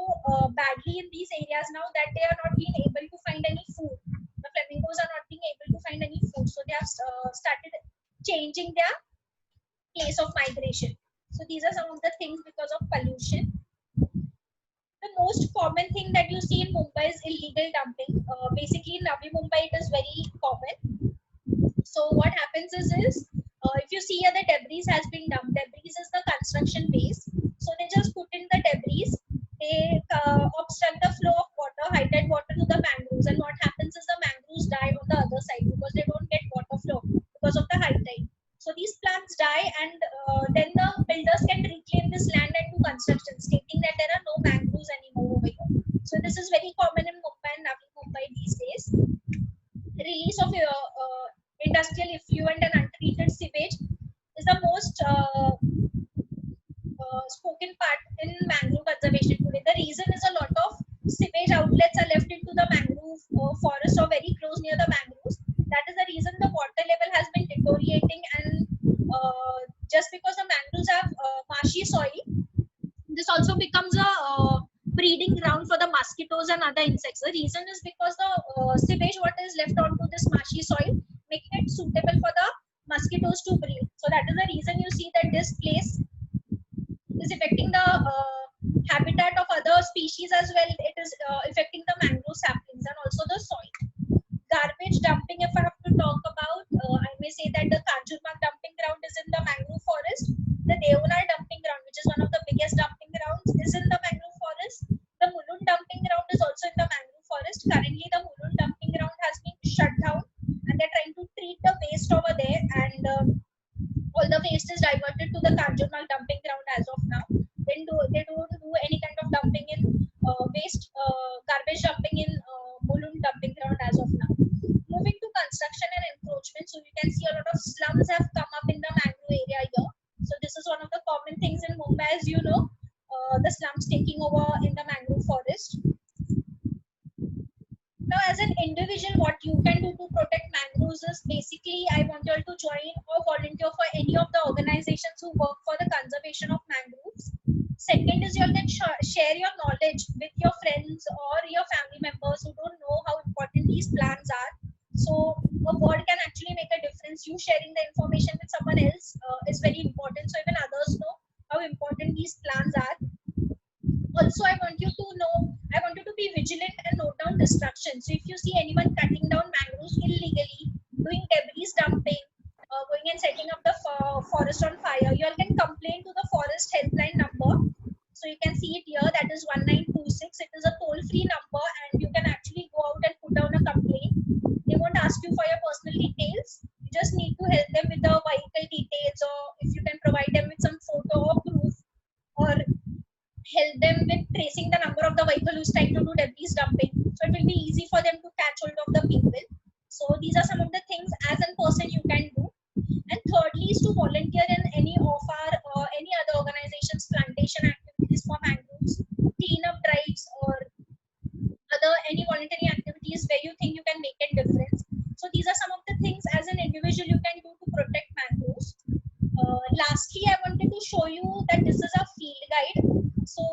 badly in these areas now that they are not being able to find any food. The flamingos are not being able to find any food, so they have started changing their place of migration. So these are some of the things because of pollution. The most common thing that you see in Mumbai is illegal dumping. Basically in Navi Mumbai it is very common. So what happens is if you see here, the debris has been dumped. Debris is the construction waste. So they just put in the debris. They obstruct the flow of water, high tide water to the mangroves. And what happens is the mangroves die on the other side because they don't get water flow because of the high tide. So these plants die, and then the builders can reclaim this land and do construction, stating that there are no mangroves anymore over here. So this is very common in Mumbai and Navi Mumbai these days. Release of industrial effluent and untreated sewage is the most spoken part in mangrove conservation today. The reason is a lot of sewage outlets are left into the mangrove forest or very close near the mangroves. That is the reason the water level has been deteriorating, and just because the mangroves have marshy soil, this also becomes a breeding ground for the mosquitoes and other insects. The reason is because the sewage water is left onto this marshy soil, making it suitable for the mosquitoes to breed. So that is the reason you see that this place is affecting the habitat of other species as well. It is affecting the mangrove saplings and also the soil. Garbage dumping, if I have to talk about, I may say that the Kanjurmarg dumping ground is in the mangrove forest. The Deonar dumping ground, which is one of the biggest dumping grounds, is in the mangrove forest. The Mulund dumping ground is also in the mangrove forest. Currently, the Mulund dumping ground has been shut down, and they're trying to treat the waste over there, and all the waste is diverted to the Kanjurmarg dumping ground as of now. They don't do any kind of dumping in garbage dumping in Mulund dumping ground as of now. Moving to construction and encroachment, so you can see a lot of slums have come up in the mangrove area here. So this is one of the common things in Mumbai, as you know, the slums taking over in the mangrove forest. Now, as an individual, what you can do to protect mangroves is basically, I want you all to join or volunteer for any of the organizations who work for the conservation of mangroves. Second is, you all can share your knowledge with your friends or your family members who don't know how important these plants are. So a word can actually make a difference. You sharing the information with someone else is very important, so even others know how important these plants are. Also, I want you to be vigilant and note down destruction. So if you see anyone cutting down mangroves illegally, doing debris dumping, going and setting up the forest on fire, you all can complain to the forest helpline number. So you can see it here, that is 1926. It is a toll-free number, and you can actually go out and put down a complaint. They won't ask you for your personal details. You just need to help them with the vehicle details, or if you can provide them with some photo or proof, or help them with tracing the number of the vehicle who's trying to do debris dumping. So it will be easy for them to catch hold of the people. So these are some of the things as a person you can do. And thirdly is to volunteer in any of our any other organizations plantation activities for mangroves, clean up lastly, I wanted to show you that this is a field guide. So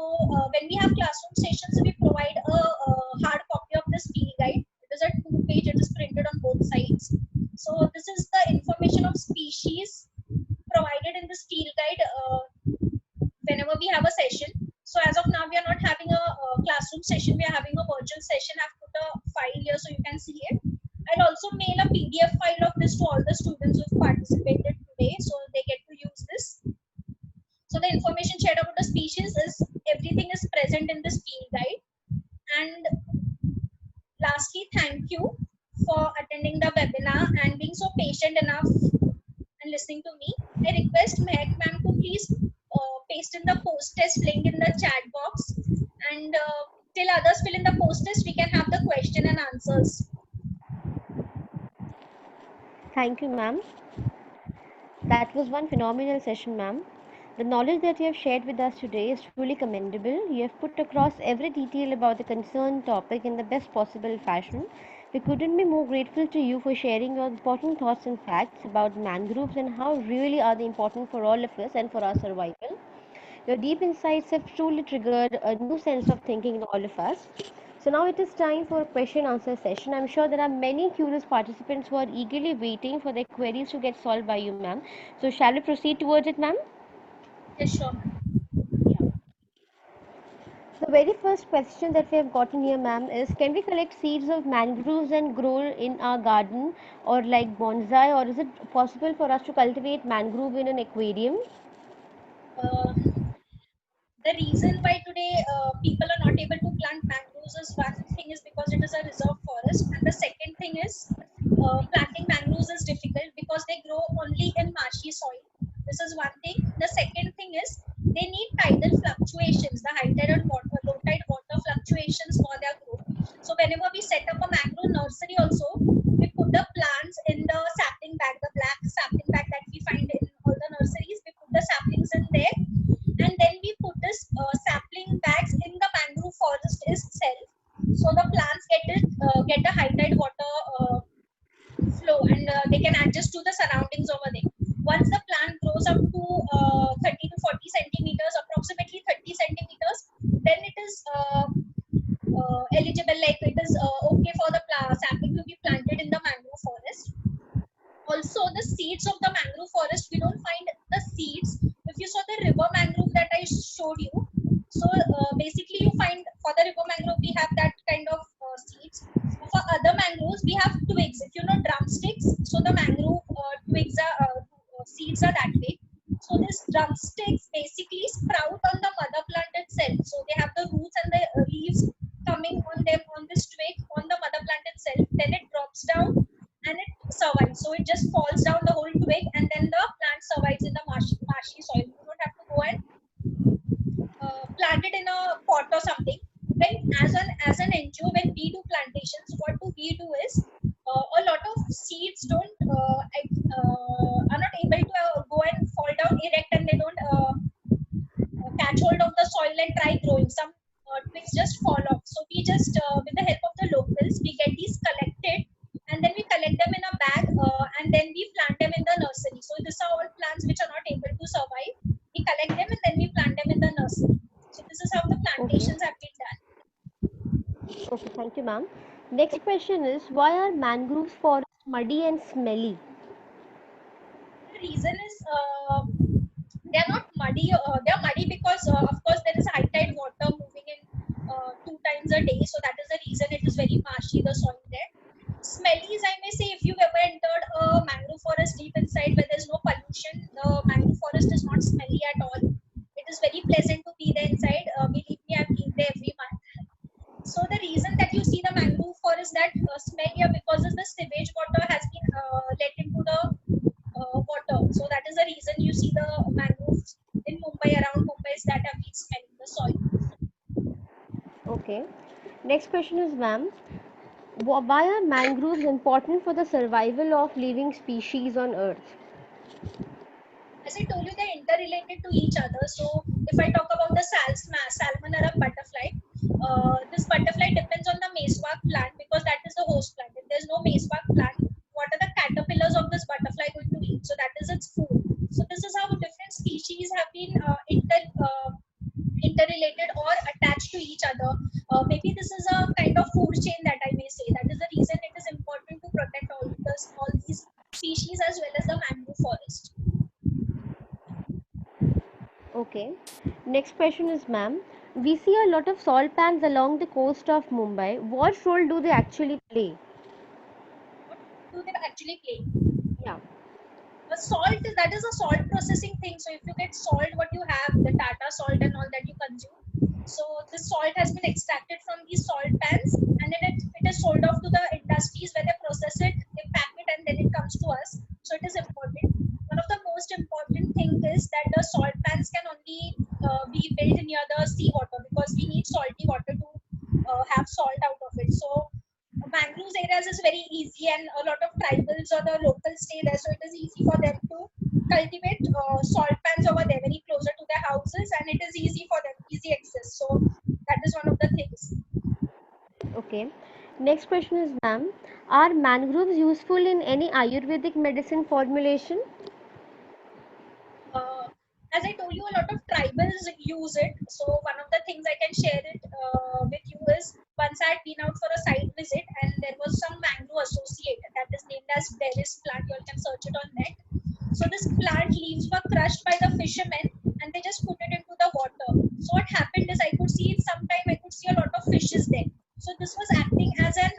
when we have classroom sessions, we provide a hard copy of this field guide. It is a 2-page. It is printed on both sides. So this is the information of species provided in this field guide whenever we have a session. So as of now, we are not having a classroom session. We are having a virtual session. I've put a file here so you can see it. I'll also mail a PDF file of this to all the students who've participated today, so they get to use this. So the information shared about the species is everything is present in this field guide. And lastly, thank you for attending the webinar and being so patient enough and listening to me. I request Mehak ma'am to please paste in the post test link in the chat box, and till others fill in the post test, we can have the question and answers. Thank you, ma'am. That was one phenomenal session, ma'am. The knowledge that you have shared with us today is truly commendable. You have put across every detail about the concerned topic in the best possible fashion. We couldn't be more grateful to you for sharing your important thoughts and facts about mangroves and how really are they important for all of us and for our survival. Your deep insights have truly triggered a new sense of thinking in all of us. So now it is time for a question answer session. I'm sure there are many curious participants who are eagerly waiting for their queries to get solved by you, ma'am. So shall we proceed towards it, ma'am? Yes, sure. The very first question that we have gotten here, ma'am, is can we collect seeds of mangroves and grow in our garden or like bonsai, or is it possible for us to cultivate mangrove in an aquarium? The reason why today people are not able to plant mangroves is one thing is because it is a reserve forest, and the second thing is planting mangroves is difficult because they grow only in marshy soil. This is one thing. The second thing is they need tidal fluctuations, the high tide and low tide water fluctuations for their growth. So whenever we set up a mangrove nursery also, we put the plants in the sapling bag, the black sapling bag that we find in all the nurseries. We put the saplings in there, and then we put this sapling bags in the mangrove forest itself, so the plants get the high tide water flow, and they can adjust to the surroundings over there. Once the plant grows up to 30 to 40 centimeters, approximately 30 centimeters, then it is eligible, like it is okay for the sapling to be planted in the mangrove forest. Also, the seeds of the mangrove forest, we don't find the seeds. If you saw the river mangrove that I showed you, so basically you find for the river mangrove we have that kind of seeds. For other mangroves we have twigs. If you know drumsticks, so the mangrove twigs are seeds are that way. So these drumsticks basically sprout on the mother plant itself. So they have the roots and the leaves coming on them on this twig on the mother plant itself. Then it drops down and it survives. So it just falls down the whole twig, and then the plant survives in the marshy soil. You don't have to go and plant it in a pot or something. When as an NGO, when we do plantations, what do we do is a lot of seeds don't are not able to go and fall down erect, and they don't catch hold of the soil and try growing. Some twigs just fall off. So we just with the help of the locals, we get these collected, and then we collect them in a bag, and then we plant them in the nursery. So these are all plants which are not able to survive. We collect them and then we plant them in the nursery. So this is how the plantations have been done. Okay, thank you, ma'am. Next question is, why are mangrove forests muddy and smelly? The reason is they are not muddy. They are muddy because of course there is high tide water moving in 2 times a day. So that is the reason it is very marshy, the soil there. Smelly is, I may say, if you've ever entered a mangrove forest deep inside where there's no pollution, the mangrove forest is not smelly at all. It is very pleasant to be there inside. Believe me, I've been there every month. So the reason that you see the mangrove forest that smell here because the sewage water has been let into the water. So that is the reason you see the mangroves in Mumbai, around Mumbai, that have been smelling the soil. Okay. Next question is, ma'am, why are mangroves important for the survival of living species on Earth? As I told you, they're interrelated to each other. So if I talk about the Salmonella butterfly, this butterfly depends on the mesewak plant because that is the host plant. If there's no mesewak plant, what are the caterpillars of this butterfly going to eat? So that is its food. So this is how different species have been interrelated or attached to each other. Maybe this is a kind of food chain that I may say. That is the reason it is important to protect all these species as well as the mangrove forest. Okay. Next question is, ma'am, we see a lot of salt pans along the coast of Mumbai. What role do they actually play? Do they actually play? Yeah. A salt, that is a salt processing thing. So if you get salt, what you have, the Tata salt and all that you consume. So this salt has been extracted from these salt pans, and then it is sold off to the industries where they process it, they pack it, and then it comes to us. So it is important. One of the most important thing is that the salt pans can only be built near the seawater, because we need salty water to have salt out of it. So mangroves areas is very easy, and a lot of tribals or the locals stay there, so it is easy for them to cultivate salt pans over there, very closer to their houses, and it is easy for them, easy access. So that is one of the things. Okay. Next question is, ma'am, are mangroves useful in any Ayurvedic medicine formulation? As I told you, a lot of tribals use it. So one of the things I can share it with you is, once I had been out for a site visit, and there was some mangrove associated that is named as Beris plant. You all can search it on net. So this plant leaves were crushed by the fishermen, and they just put it into the water. So what happened is, I could see sometime I could see a lot of fishes there. So this was acting as an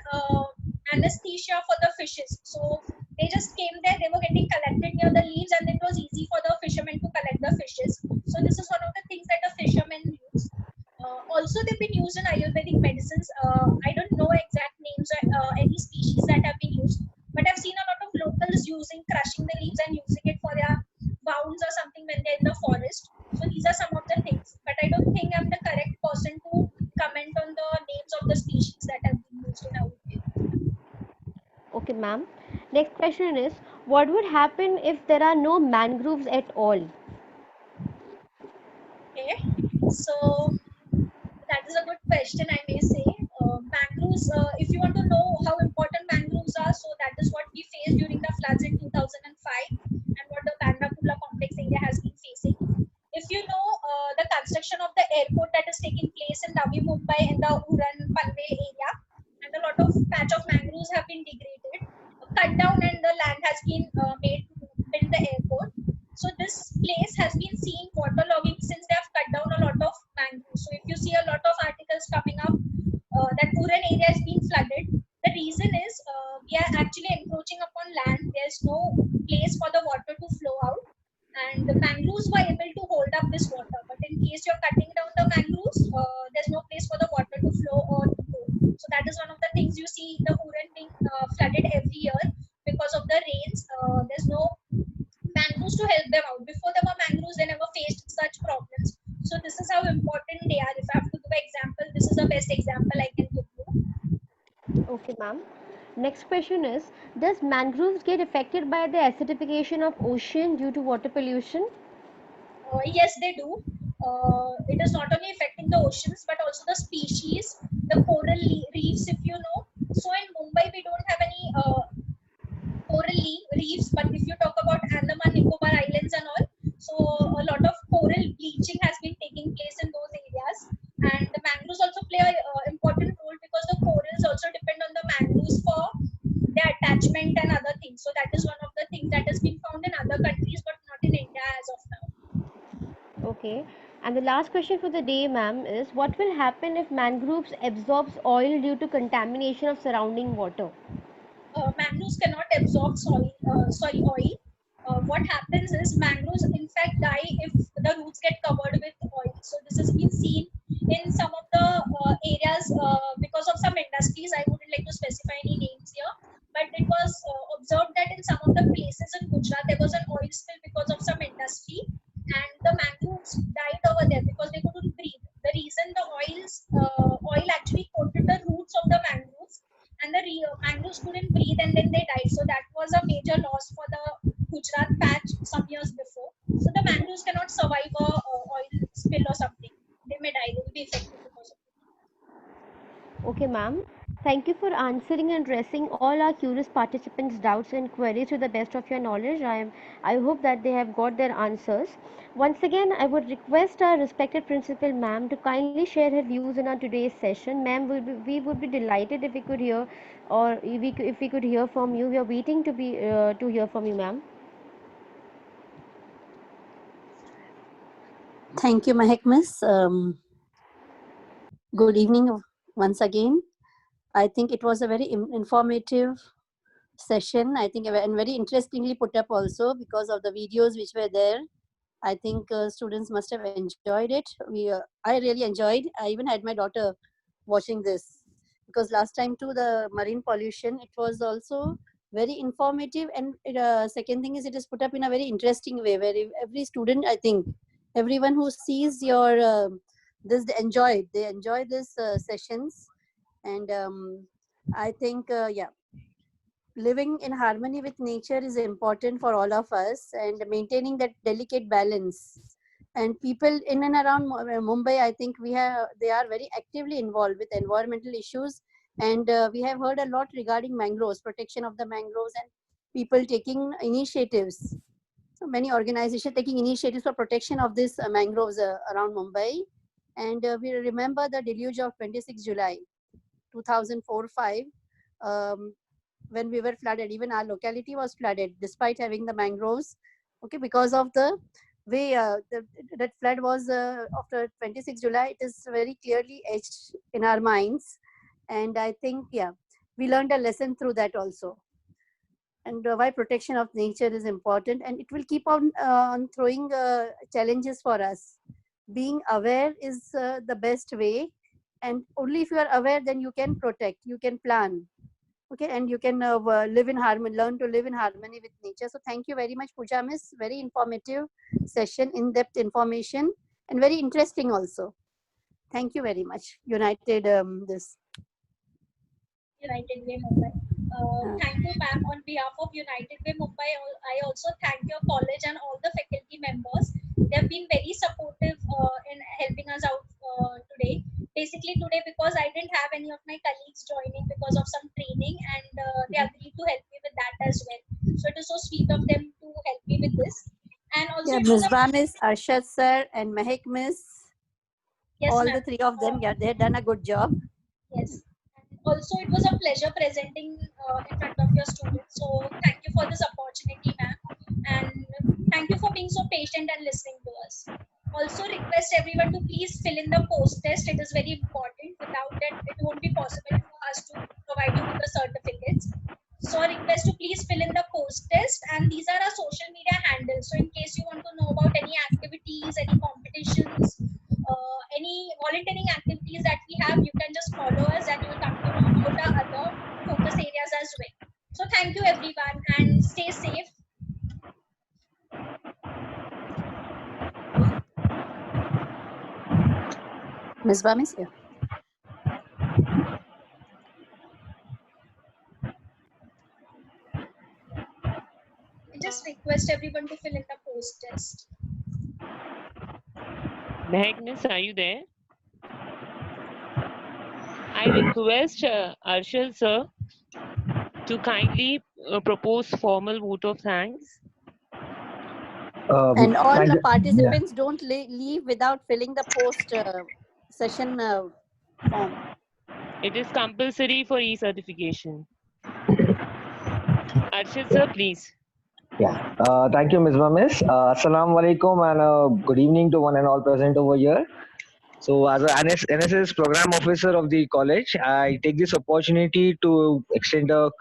anesthesia for the fishes. So they just came there, they were getting collected near the leaves, and it was easy for the fishermen to collect the fishes. So this is one of the things that the fishermen use. Also, they've been used in Ayurvedic medicines. I don't know exact names or any species that have been used, but I've seen a lot of locals crushing the leaves and using it for their wounds or something when they're in the forest. So these are some of the things, but I don't think I'm the correct person to comment on the names of the species that have been used in Ayurveda. Okay, ma'am. Next question is, what would happen if there are no mangroves at all? Okay, so that is a good question, I may say. Mangroves, if you want to know how important mangroves are, so that is what we faced during the floods in 2005, and what the Bandakula complex area has been facing. If you know the construction of the airport that is taking place in Navi Mumbai in the Uran Panvel area, and a lot of patch of mangroves have been degraded, cut down, and the land has been made to build the airport. So this place has been seeing waterlogging since they have cut down a lot of mangroves. So if you see a lot of articles coming up that Uran area is being flooded, the reason is we are actually encroaching upon land. There's no place for the water to flow out, and the mangroves were able to hold up this water. But in case you're cutting down the mangroves, there's no place for the water to flow or to go. So that is one of the things you see the Uran being flooded every year because of the rains. There's no mangroves to help them out. Before there were mangroves, they never faced such problems. So this is how important they are. If I have to give an example, this is the best example I can give you. Okay, ma'am. Next question is, does mangroves get affected by the acidification of ocean due to water pollution? Yes, they do. It is not only affecting the oceans, but also the species, the coral reefs, if you know. So in Mumbai, we don't have any coral reefs, but if you talk about Andaman Nicobar Islands and all, so a lot of coral bleaching has been taking place in those areas, and the mangroves also play an important role, because the corals also depend on the mangroves for their attachment and other things. So that is one of the things that has been found in other countries, but not in India as of now. Okay. And the last question for the day, ma'am, is what will happen if mangroves absorbs oil due to contamination of surrounding water? Mangroves cannot absorb oil. What happens is, mangroves in fact die if the roots get covered with oil. So this has been seen in some of the areas because of some industries. I wouldn't like to specify any names here, but it was observed that in some of the places in Gujarat there was an oil spill because of some industry, and the mangroves died over there because they couldn't breathe. The reason the oil actually coated the roots of the mangroves, and the mangroves couldn't breathe, and then they died. So that was a major loss for the Gujarat patch some years before. So the mangroves cannot survive a oil spill or something. They may die. They will be affected because of it. Okay, ma'am. Thank you for answering and addressing all our curious participants' doubts and queries to the best of your knowledge. I hope that they have got their answers. Once again, I would request our respected principal ma'am to kindly share her views in our today's session. Ma'am, we would be delighted if we could hear, or if we could hear from you. We are waiting to hear from you, ma'am. Thank you, Mahek Miss. Good evening once again. I think it was a very informative session. I think, and very interestingly put up also because of the videos which were there. I think students must have enjoyed it. I really enjoyed. I even had my daughter watching this because last time too, the marine pollution, it was also very informative. And second thing is, it is put up in a very interesting way where every student, I think, everyone who sees your this, they enjoy these sessions. And I think, yeah, living in harmony with nature is important for all of us, and maintaining that delicate balance. And people in and around Mumbai, I think they are very actively involved with environmental issues. And we have heard a lot regarding mangroves, protection of the mangroves, and people taking initiatives. So many organizations taking initiatives for protection of these mangroves around Mumbai. And we remember the deluge of 26 July 2004-5. When we were flooded, even our locality was flooded despite having the mangroves. Okay, because of the way that flood was after 26 July, it is very clearly etched in our minds. And I think, yeah, we learned a lesson through that also. And why protection of nature is important, and it will keep on throwing challenges for us. Being aware is the best way, and only if you are aware, then you can protect, you can plan. Okay, and you can live in harmony, learn to live in harmony with nature. So thank you very much, Pooja Miss. Very informative session, in-depth information, and very interesting also. Thank you very much. United United Way Mumbai. Thank you, ma'am. On behalf of United Way Mumbai, I also thank your college and all the faculty members. They have been very supportive in helping us out today. Basically today, because I didn't have any of my colleagues joining because of some training, and they agreed to help me with that as well. So it is so sweet of them to help me with this. And also, yeah, Ms. Miss, Arshad sir, and Mahek Miss. Yes, all the three of them, yeah, they have done a good job. Yes. Also, it was a pleasure presenting in front of your students. So thank you for this opportunity, ma'am. And thank you for being so patient and listening to us. Also request everyone to please fill in the post test. It is very important. Without that, it won't be possible for us to provide you with the certificates. So request to please fill in the post test, and these are our social media handles. So in case you want to know about any activities, any competitions, any volunteering activities that we have, you can just follow us and you will come to know about our other focus areas as well. So thank you everyone, and stay safe. Ms. Bamis, yeah. I just request everyone to fill in the post test. Magnus, are you there? I request Arshad sir to kindly propose formal vote of thanks. And all the participants don't leave without filling the post session form. It is compulsory for e-certification. Arshad sir, please. Yeah, thank you, Ms. Miss. Assalamu alaikum and good evening to one and all present over here. So, as an NSS program officer of the college, I take this opportunity to to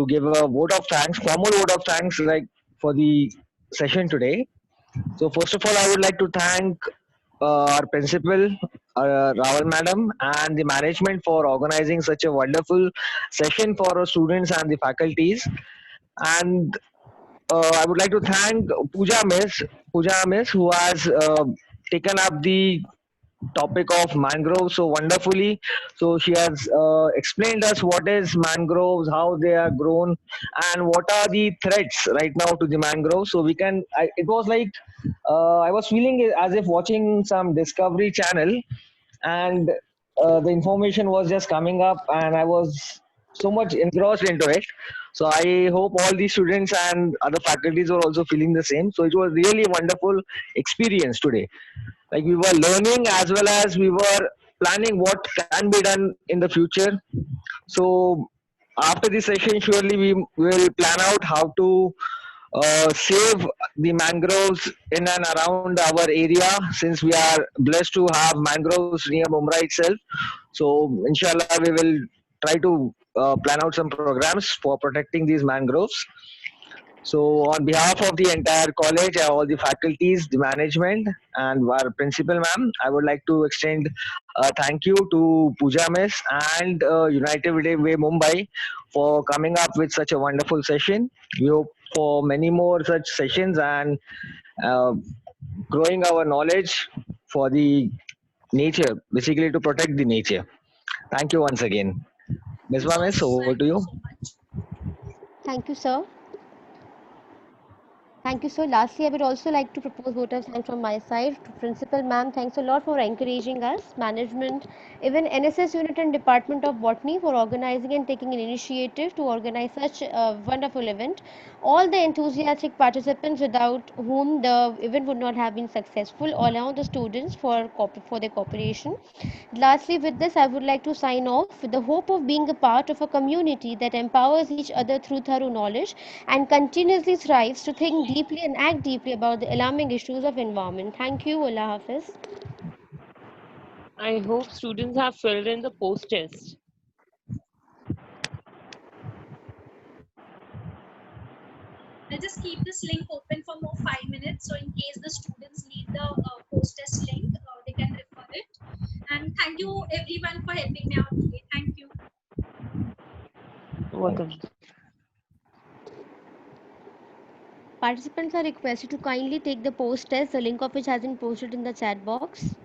give a vote of thanks, formal vote of thanks, like for the session today. So, first of all, I would like to thank our principal, Rawal madam, and the management for organizing such a wonderful session for our students and the faculties. And I would like to thank Pooja Miss, who has taken up the topic of mangroves so wonderfully. So she has explained us what is mangroves, how they are grown, and what are the threats right now to the mangroves. So it was like I was feeling as if watching some Discovery Channel, and the information was just coming up, and I was so much engrossed into it. So I hope all the students and other faculties were also feeling the same. So it was really wonderful experience today. Like we were learning as well as we were planning what can be done in the future. So after this session, surely we will plan out how to save the mangroves in and around our area, since we are blessed to have mangroves near Mumbai itself. So inshallah, we will try to plan out some programs for protecting these mangroves. So on behalf of the entire college, all the faculties, the management, and our principal ma'am, I would like to extend a thank you to Pooja Miss and United Way Mumbai for coming up with such a wonderful session. We hope for many more such sessions and uh, growing our knowledge for the nature, basically to protect the nature. Thank you once again. Ms. Miss, over to you. Thank you, sir. Thank you, sir. Lastly, I would also like to propose vote of thanks from my side to Principal Ma'am. Thanks a lot for encouraging us, management, even NSS unit and Department of Botany for organizing and taking an initiative to organize such a wonderful event. All the enthusiastic participants without whom the event would not have been successful, all around the students for their cooperation. Lastly, with this, I would like to sign off with the hope of being a part of a community that empowers each other through thorough knowledge and continuously strives to think deeply and act deeply about the alarming issues of environment. Thank you. Allah Hafiz. I hope students have filled in the post test. I'll just keep this link open for more 5 minutes. So in case the students need the post test link, they can refer it. And thank you everyone for helping me out today. Thank you. Welcome. Participants are requested to kindly take the post test, the link of which has been posted in the chat box.